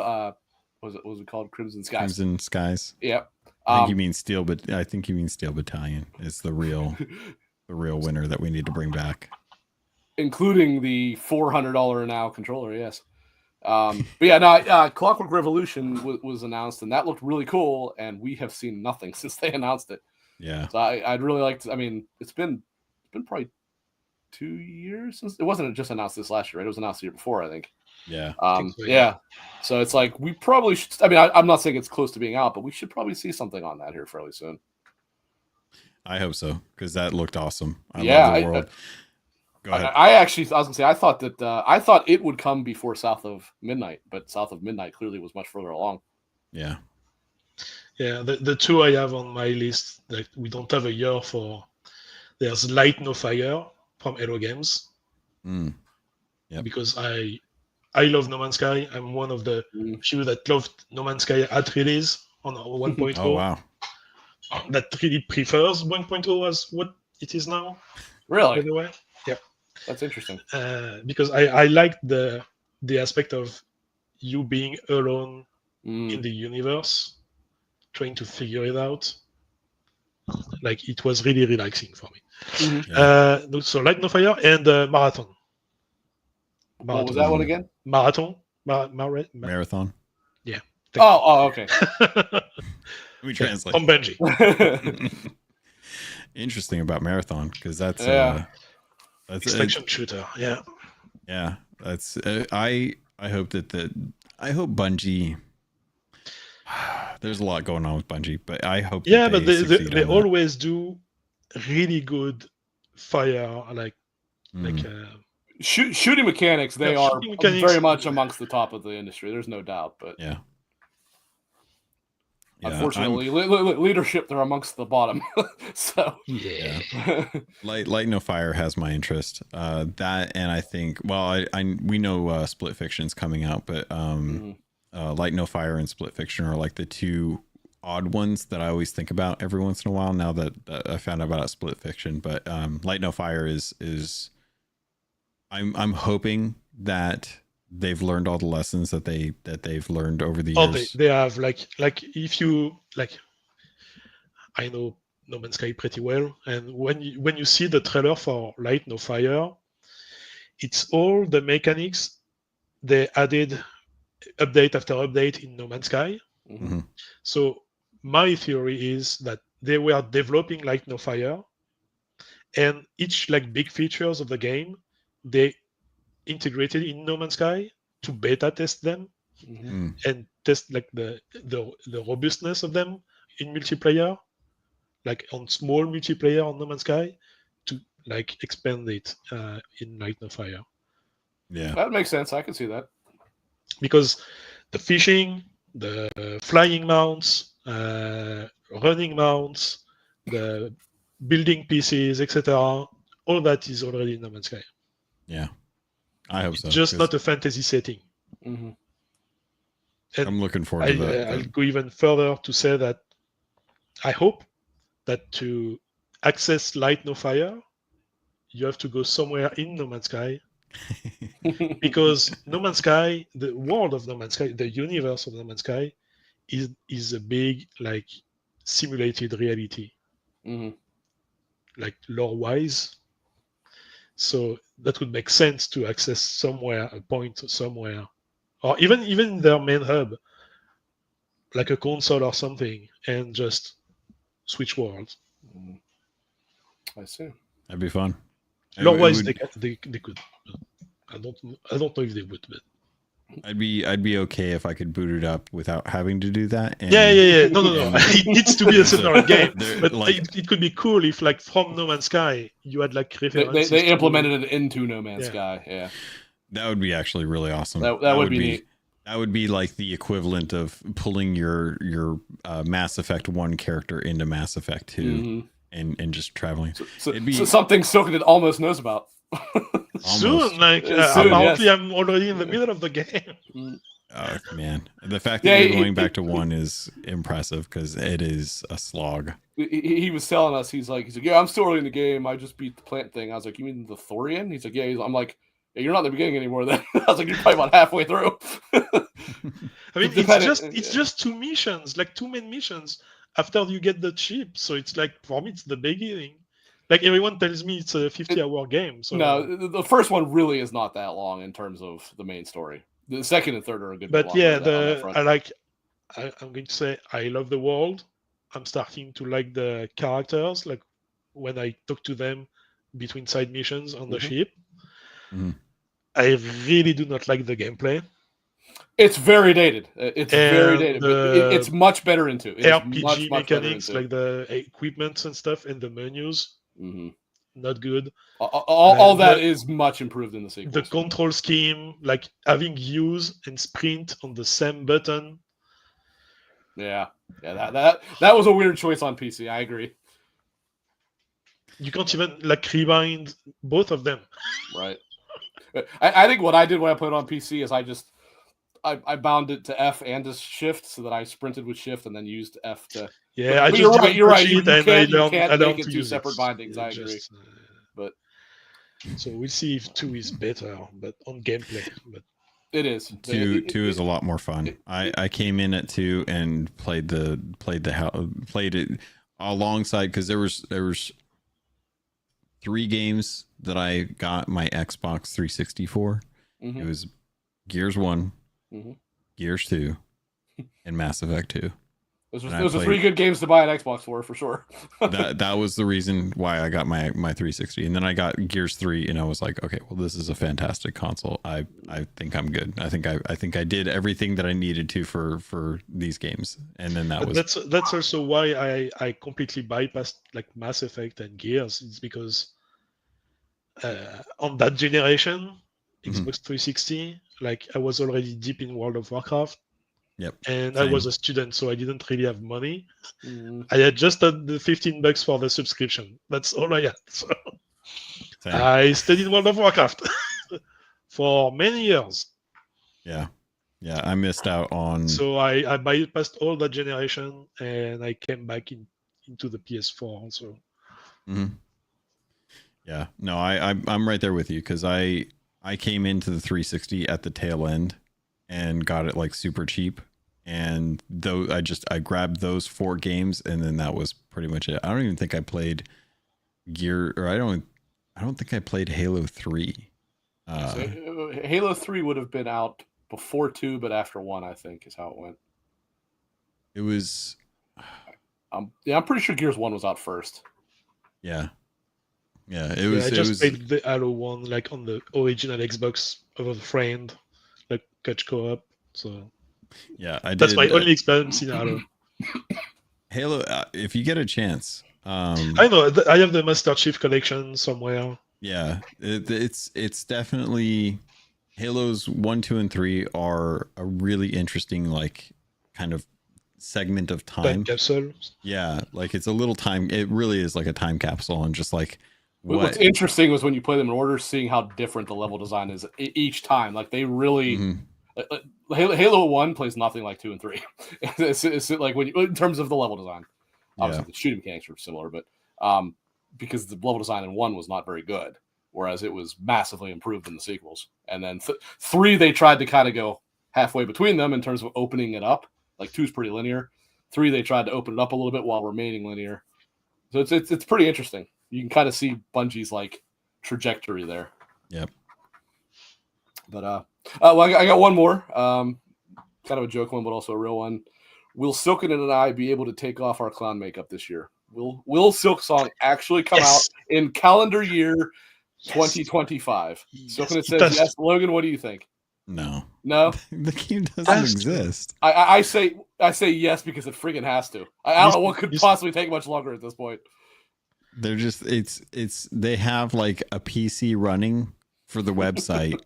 what was it called? Crimson Skies. Crimson Skies. Yeah. I think you mean Steel, but I think you mean Steel Battalion. It's the real winner that we need to bring back, including the $400 now controller. Yes. But yeah, Clockwork Revolution was announced, and that looked really cool. And we have seen nothing since they announced it. Yeah. So I'd really like to. I mean, it's been probably 2 years since it wasn't just announced this last year, right? It was announced the year before, I think. Yeah. Yeah. So it's like we probably should. I mean, I'm not saying it's close to being out, but we should probably see something on that here fairly soon. I hope so, because that looked awesome. I love the world. Go ahead. I was gonna say I thought it would come before South of Midnight, but South of Midnight clearly was much further along. Yeah. Yeah. The two I have on my list that we don't have a year for. There's Light No Fire from Hello Games. Yep. Because I love No Man's Sky. I'm one of the few that loved No Man's Sky at release on 1.0. Oh, wow. That really prefers 1.0 as what it is now. Really? By the way. Yeah. That's interesting. Because I liked the aspect of you being alone in the universe, trying to figure it out. Like, it was really relaxing for me. So Light No Fire and Marathon. What was that one again? Marathon. Marathon. Yeah. Oh, okay. We translate. From Benji. Interesting about Marathon, because that's extraction shooter. Yeah. Yeah. That's I hope I hope Bungie. There's a lot going on with Bungie, but I hope. Yeah, but they always do really good fire, like shooting mechanics. They are very much amongst the top of the industry. There's no doubt. But yeah. Unfortunately, leadership, they're amongst the bottom. So yeah. Light No Fire has my interest. That, and I think, well, we know Split Fiction's coming out, but Light No Fire and Split Fiction are like the two odd ones that I always think about every once in a while. Now that I found out about Split Fiction, but Light No Fire is I'm hoping that they've learned all the lessons that they've learned over the years. They have like if you like, I know No Man's Sky pretty well, and when you see the trailer for Light No Fire, it's all the mechanics they added update after update in No Man's Sky. Mm-hmm. So my theory is that they were developing Light No Fire, and each like big features of the game they integrated in No Man's Sky to beta test them and test like the robustness of them in multiplayer, like on small multiplayer on No Man's Sky, to like expand it in Light No Fire. Yeah. That makes sense. I can see that. Because the fishing, the flying mounts, running mounts, the building pieces, etc., all that is already in No Man's Sky. Yeah. I hope It's so. just 'cause not a fantasy setting. Hmm. And I'm looking forward to that. I'll go even further to say that I hope that to access Light No Fire, you have to go somewhere in No Man's Sky, because No Man's Sky, the world of No Man's Sky, the universe of No Man's Sky, is a big like simulated reality, Hmm. like lore wise. So that would make sense to access somewhere, a point somewhere, or even their main hub, like a console or something, and just switch worlds. I see. That'd be fun. Lore It wise, would- they could. I don't know if they would, but I'd be okay if I could boot it up without having to do that. And yeah. No. and- It needs to be a separate game, They're but like- it could be cool if, like, from No Man's Sky, you had like They, references. they to- implemented it into No Man's Yeah. Sky. Yeah, that would be actually really awesome. that would be neat. That would be like the equivalent of pulling your Mass Effect 1 character into Mass Effect 2 Mhm. and just traveling. So It'd be- something Silcanit almost knows about. Almost. Soon, like Soon, apparently, yes. I'm already in the middle of the game. Oh, man. The fact that Yeah, you're going back to 1 is impressive because it is a slog. He was telling us, he's like, yeah, I'm still early in the game. I just beat the plant thing. I was like, you mean the Thorian? He's like, yeah. I'm like, yeah, you're not in the beginning anymore. Then I was like, you're probably about halfway through. I mean, Depending- it's just two missions, like two main missions after you get the chip. So it's like, for me, it's the beginning. Like, everyone tells me it's a 50-hour game. So No, the first one really is not that long in terms of the main story. The second and third are a good bit But longer yeah, on that front. I'm going to say I love the world. I'm starting to like the characters, like when I talk to them between side missions on the Mhm. ship. Mhm. I really do not like the gameplay. It's very dated. It's very And dated, but it's much better into. It's RPG much better mechanics, into. like the equipment and stuff, and the menus, Mhm. not good. All that the- is much improved in the sequel. The control scheme, like having use and sprint on the same button. Yeah, that was a weird choice on PC. I agree. You can't even like rewind both of them. Right. I think what I did when I put it on PC is I bound it to F and to Shift so that I sprinted with Shift and then used F to. Yeah, I But just you're right. didn't You're right. touch You it, and I can't learned make it to two use separate it. bindings. Yeah, I agree. But So we'll see if 2 is better, but on gameplay. But it is. 2 is a lot more fun. I came in at 2 and played it alongside, because there was 3 games that I got my Xbox 360 for. Mhm. It was Gears 1, Mhm. Gears 2, and Mass Effect 2. Those And I are played- 3 good games to buy an Xbox for sure. That was the reason why I got my 360, and then I got Gears 3, and I was like, okay, well, this is a fantastic console. I think I'm good. I think I did everything that I needed to for these games, and then but that's also why I completely bypassed like Mass Effect and Gears. It's because on that generation, Xbox 360, like I was already deep in World of Warcraft. Yep. And Same. I was a student, so I didn't really have money. Mhm. I had just had the $15 for the subscription. That's all I had. So Same. I studied World of Warcraft for many years. Yeah, I missed out on. So I bypassed all that generation, and I came back into the PS4 also. Mhm. Yeah, no, I'm right there with you, because I came into the 360 at the tail end and got it like super cheap, and though I grabbed those 4 games, and then that was pretty much it. I don't even think I played I don't think I played Halo 3. So, Halo 3 would have been out before 2, but after 1, I think, is how it went. It was I'm pretty sure Gears 1 was out first. yeah, it was. I just it was played the Halo 1 like on the original Xbox over the friend, like catch co-op. So yeah, I that's did, my only experience in Halo. Halo. If you get a chance, I know. I have the Master Chief collection somewhere. Yeah, it's definitely Halos 1, 2, and 3 are a really interesting like kind of segment of time. Capsule. Yeah, like it's a little time. It really is like a time capsule, and just like What's interesting was when you play them in order, seeing how different the level design is each time. Like they really, Halo 1 plays nothing like 2 and 3. It's like when you, in terms of the level design. Obviously, the shooting mechanics are similar, but because the level design in 1 was not very good, whereas it was massively improved in the sequels. And then 3, they tried to kind of go halfway between them in terms of opening it up. Like 2 is pretty linear. 3, they tried to open it up a little bit while remaining linear. So it's pretty interesting. You can kind of see Bungie's like trajectory there. Yep. But well, I got one more. Kind of a joke one, but also a real one. Will Silcanit and I be able to take off our clown makeup this year? Will Silksong actually come out in calendar year 2025? Silcanit says yes. Logan, what do you think? No. The game doesn't exist. I say yes because it freaking has to. I don't know what could possibly take much longer at this point. They're just they have like a PC running for the website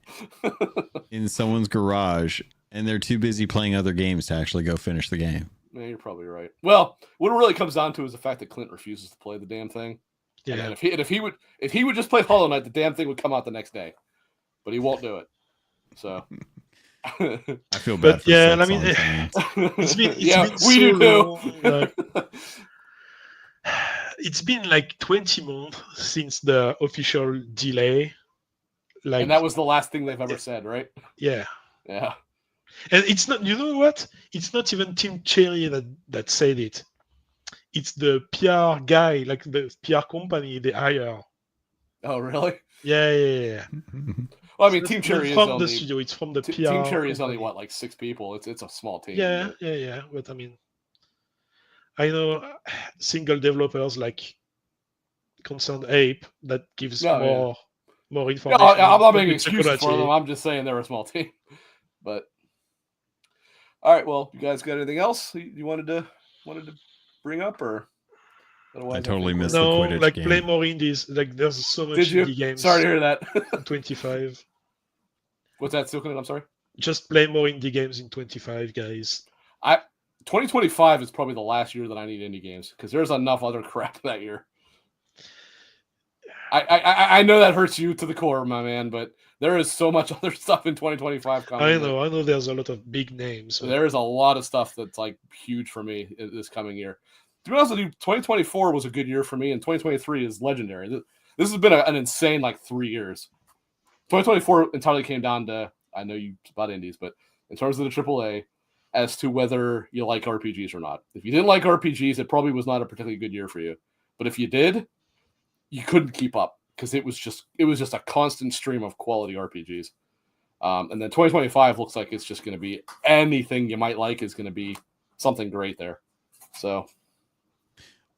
in someone's garage, and they're too busy playing other games to actually go finish the game. Yeah, you're probably right. Well, what it really comes down to is the fact that Clint refuses to play the damn thing. Yeah. And if he would just play Hollow Knight, the damn thing would come out the next day. But he won't do it. So I feel bad. But yeah, I mean, it's been we do too. It's been like 20 months since the official delay. And that was the last thing they've ever said, right? Yeah. Yeah. And it's not, you know what? It's not even Team Cherry that said it. It's the PR guy, like the PR company they hire. Oh, really? Yeah. Well, I mean, Team Cherry is from the studio. It's from the PR. Team Cherry is company. only what, like 6 people. It's a small team. Yeah. But I mean, I know single developers like Concerned Ape that gives more information. I'm not making excuses for them. I'm just saying they're a small team. But all right, well, you guys got anything else you wanted to bring up, or I totally missed the Quidditch like game. Play more indies. Like there's so much indie games. Sorry to hear that. 25. What's that, Silcanit? I'm sorry. Just play more indie games in 25, guys. 2025 is probably the last year that I need indie games because there's enough other crap that year. I know that hurts you to the core, my man, but there is so much other stuff in 2025 coming. I know there's a lot of big names. So there is a lot of stuff that's like huge for me this coming year. To be honest with you, 2024 was a good year for me, and 2023 is legendary. This has been an insane like 3 years. 2024 entirely came down to, I know you about indies, but in terms of the AAA, as to whether you like RPGs or not. If you didn't like RPGs, it probably was not a particularly good year for you. But if you did, you couldn't keep up because it was just a constant stream of quality RPGs. And then 2025 looks like it's just going to be anything you might like is going to be something great there. So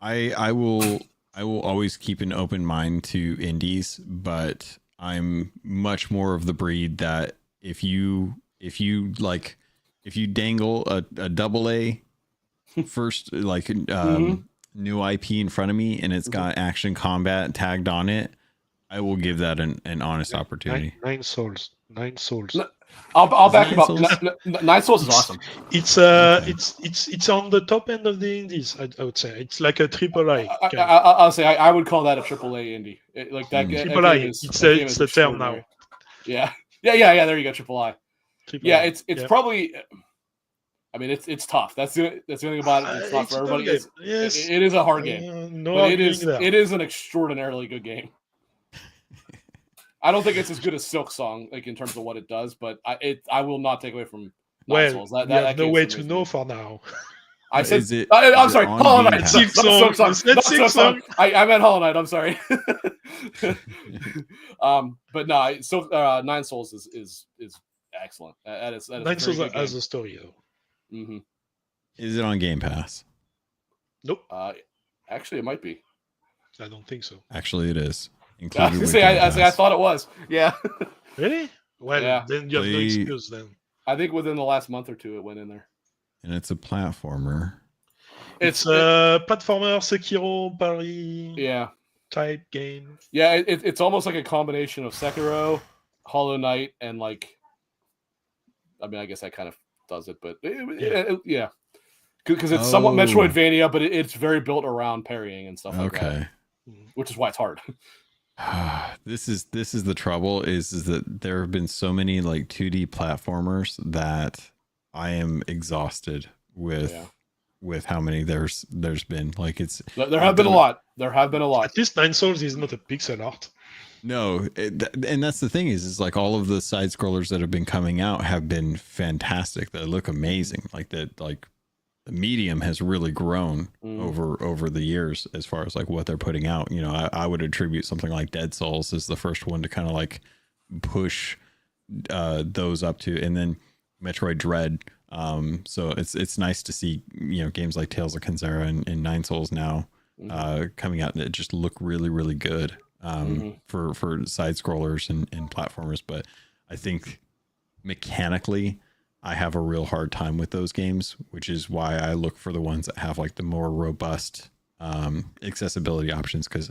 I will always keep an open mind to indies, but I'm much more of the breed that if you dangle a double A first, like new IP in front of me and it's got action combat tagged on it, I will give that an honest opportunity. Nine Souls. I'll back you up. Nine Souls is awesome. It's on the top end of the indies. I would say it's like a AAA. I'll say I would call that a AAA indie. Like that. AAA. It's the term now. Yeah. There you go. AAA. Yeah, it's probably. I mean, it's tough. That's the thing about it. It's not for everybody. It is a hard game. But it is an extraordinarily good game. I don't think it's as good as Silksong, like in terms of what it does, but I will not take away from Nine Souls. We have no way to know for now. I said, I'm sorry, Hollow Knight. Silksong. I meant Hollow Knight. I'm sorry. But no, Nine Souls is excellent. That is Nine Souls has a story though. Mm-hmm. Is it on Game Pass? Nope. Actually, it might be. I don't think so. Actually, it is. I thought it was. Yeah. Really? Well, then you have no excuse then. I think within the last month or two, it went in there. And it's a platformer. It's a platformer Sekiro parry type game. Yeah, it's almost like a combination of Sekiro, Hollow Knight, and like, I mean, I guess that kind of does it, but yeah. Because it's somewhat Metroidvania, but it's very built around parrying and stuff like that. Which is why it's hard. This is the trouble is that there have been so many like 2D platformers that I am exhausted with how many there's been. Like there have been a lot. There have been a lot. At least Nine Souls is not a pixel art. No, and that's the thing is like all of the side scrollers that have been coming out have been fantastic. They look amazing. Like that, like the medium has really grown over the years as far as like what they're putting out. You know, I would attribute something like Dead Souls as the first one to kind of like push those up to, and then Metroid Dread. So it's nice to see, you know, games like Tales of Kenzera and Nine Souls now coming out that just look really, really good for side scrollers and platformers. But I think mechanically I have a real hard time with those games, which is why I look for the ones that have like the more robust accessibility options, because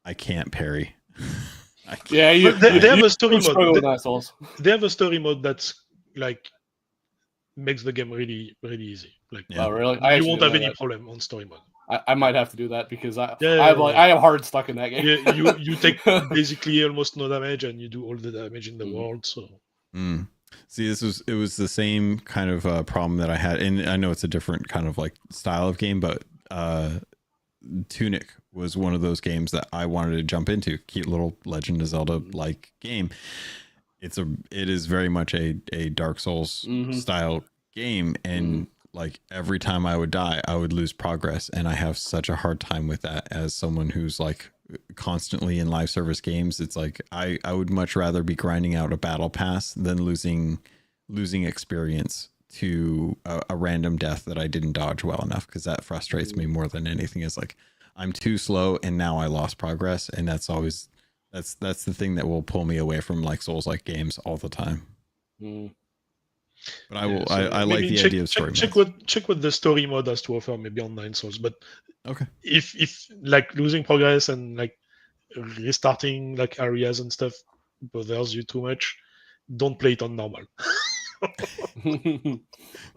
I can't parry. They have a story mode. They have a story mode that's like makes the game really, really easy. Like, oh really? You won't have any problem on story mode. I might have to do that because I am hard stuck in that game. You take basically almost no damage, and you do all the damage in the world. So. See, it was the same kind of problem that I had, and I know it's a different kind of like style of game, but Tunic was one of those games that I wanted to jump into. Cute little Legend of Zelda like game. It is very much a Dark Souls style game, and like every time I would die, I would lose progress, and I have such a hard time with that as someone who's like constantly in live service games. It's like I would much rather be grinding out a battle pass than losing experience to a random death that I didn't dodge well enough, because that frustrates me more than anything. Is like I'm too slow and now I lost progress, and that's always that's the thing that will pull me away from like Souls like games all the time. But I like the idea of story mode. Check what the story mode has to offer, maybe on Nine Souls. But okay, if like losing progress and like restarting like areas and stuff bothers you too much, don't play it on normal.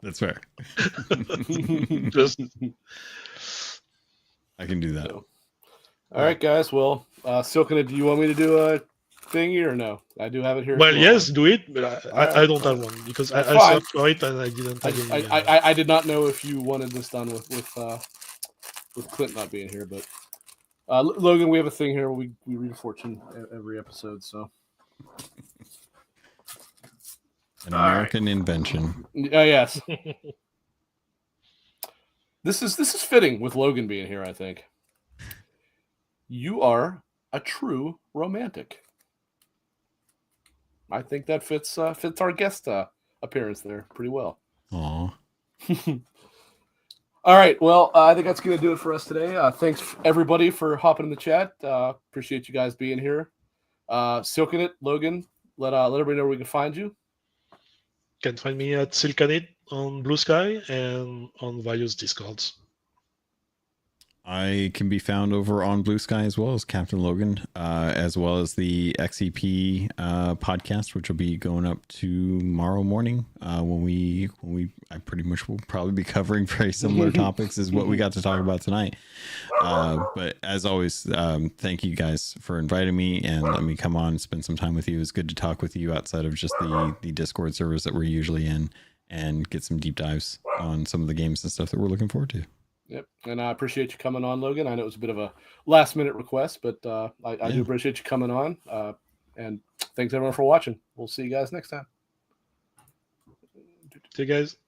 That's fair. Just I can do that. So. All right, guys. Well, Silcanit, do you want me to do a thingy or no? I do have it here. Well, yes, do it, but I don't have one because I searched for it and I didn't have any. I did not know if you wanted this done with Clint not being here, but Logan, we have a thing here. We read a fortune every episode, so an American invention. Yes. This is fitting with Logan being here, I think. You are a true romantic. I think that fits our guest appearance there pretty well. Aw. All right. Well, I think that's going to do it for us today. Thanks everybody for hopping in the chat. Appreciate you guys being here. Silcanit, Logan, let everybody know where we can find you. You can find me at Silcanit on Blue Sky and on various Discords. I can be found over on Blue Sky as well as Captain Logan, as well as the XEP podcast, which will be going up tomorrow morning. When I pretty much will probably be covering very similar topics as what we got to talk about tonight. But as always, thank you guys for inviting me and letting me come on and spend some time with you. It's good to talk with you outside of just the Discord servers that we're usually in, and get some deep dives on some of the games and stuff that we're looking forward to. Yep, and I appreciate you coming on, Logan. I know it was a bit of a last-minute request, but I do appreciate you coming on. And thanks, everyone, for watching. We'll see you guys next time. See you guys.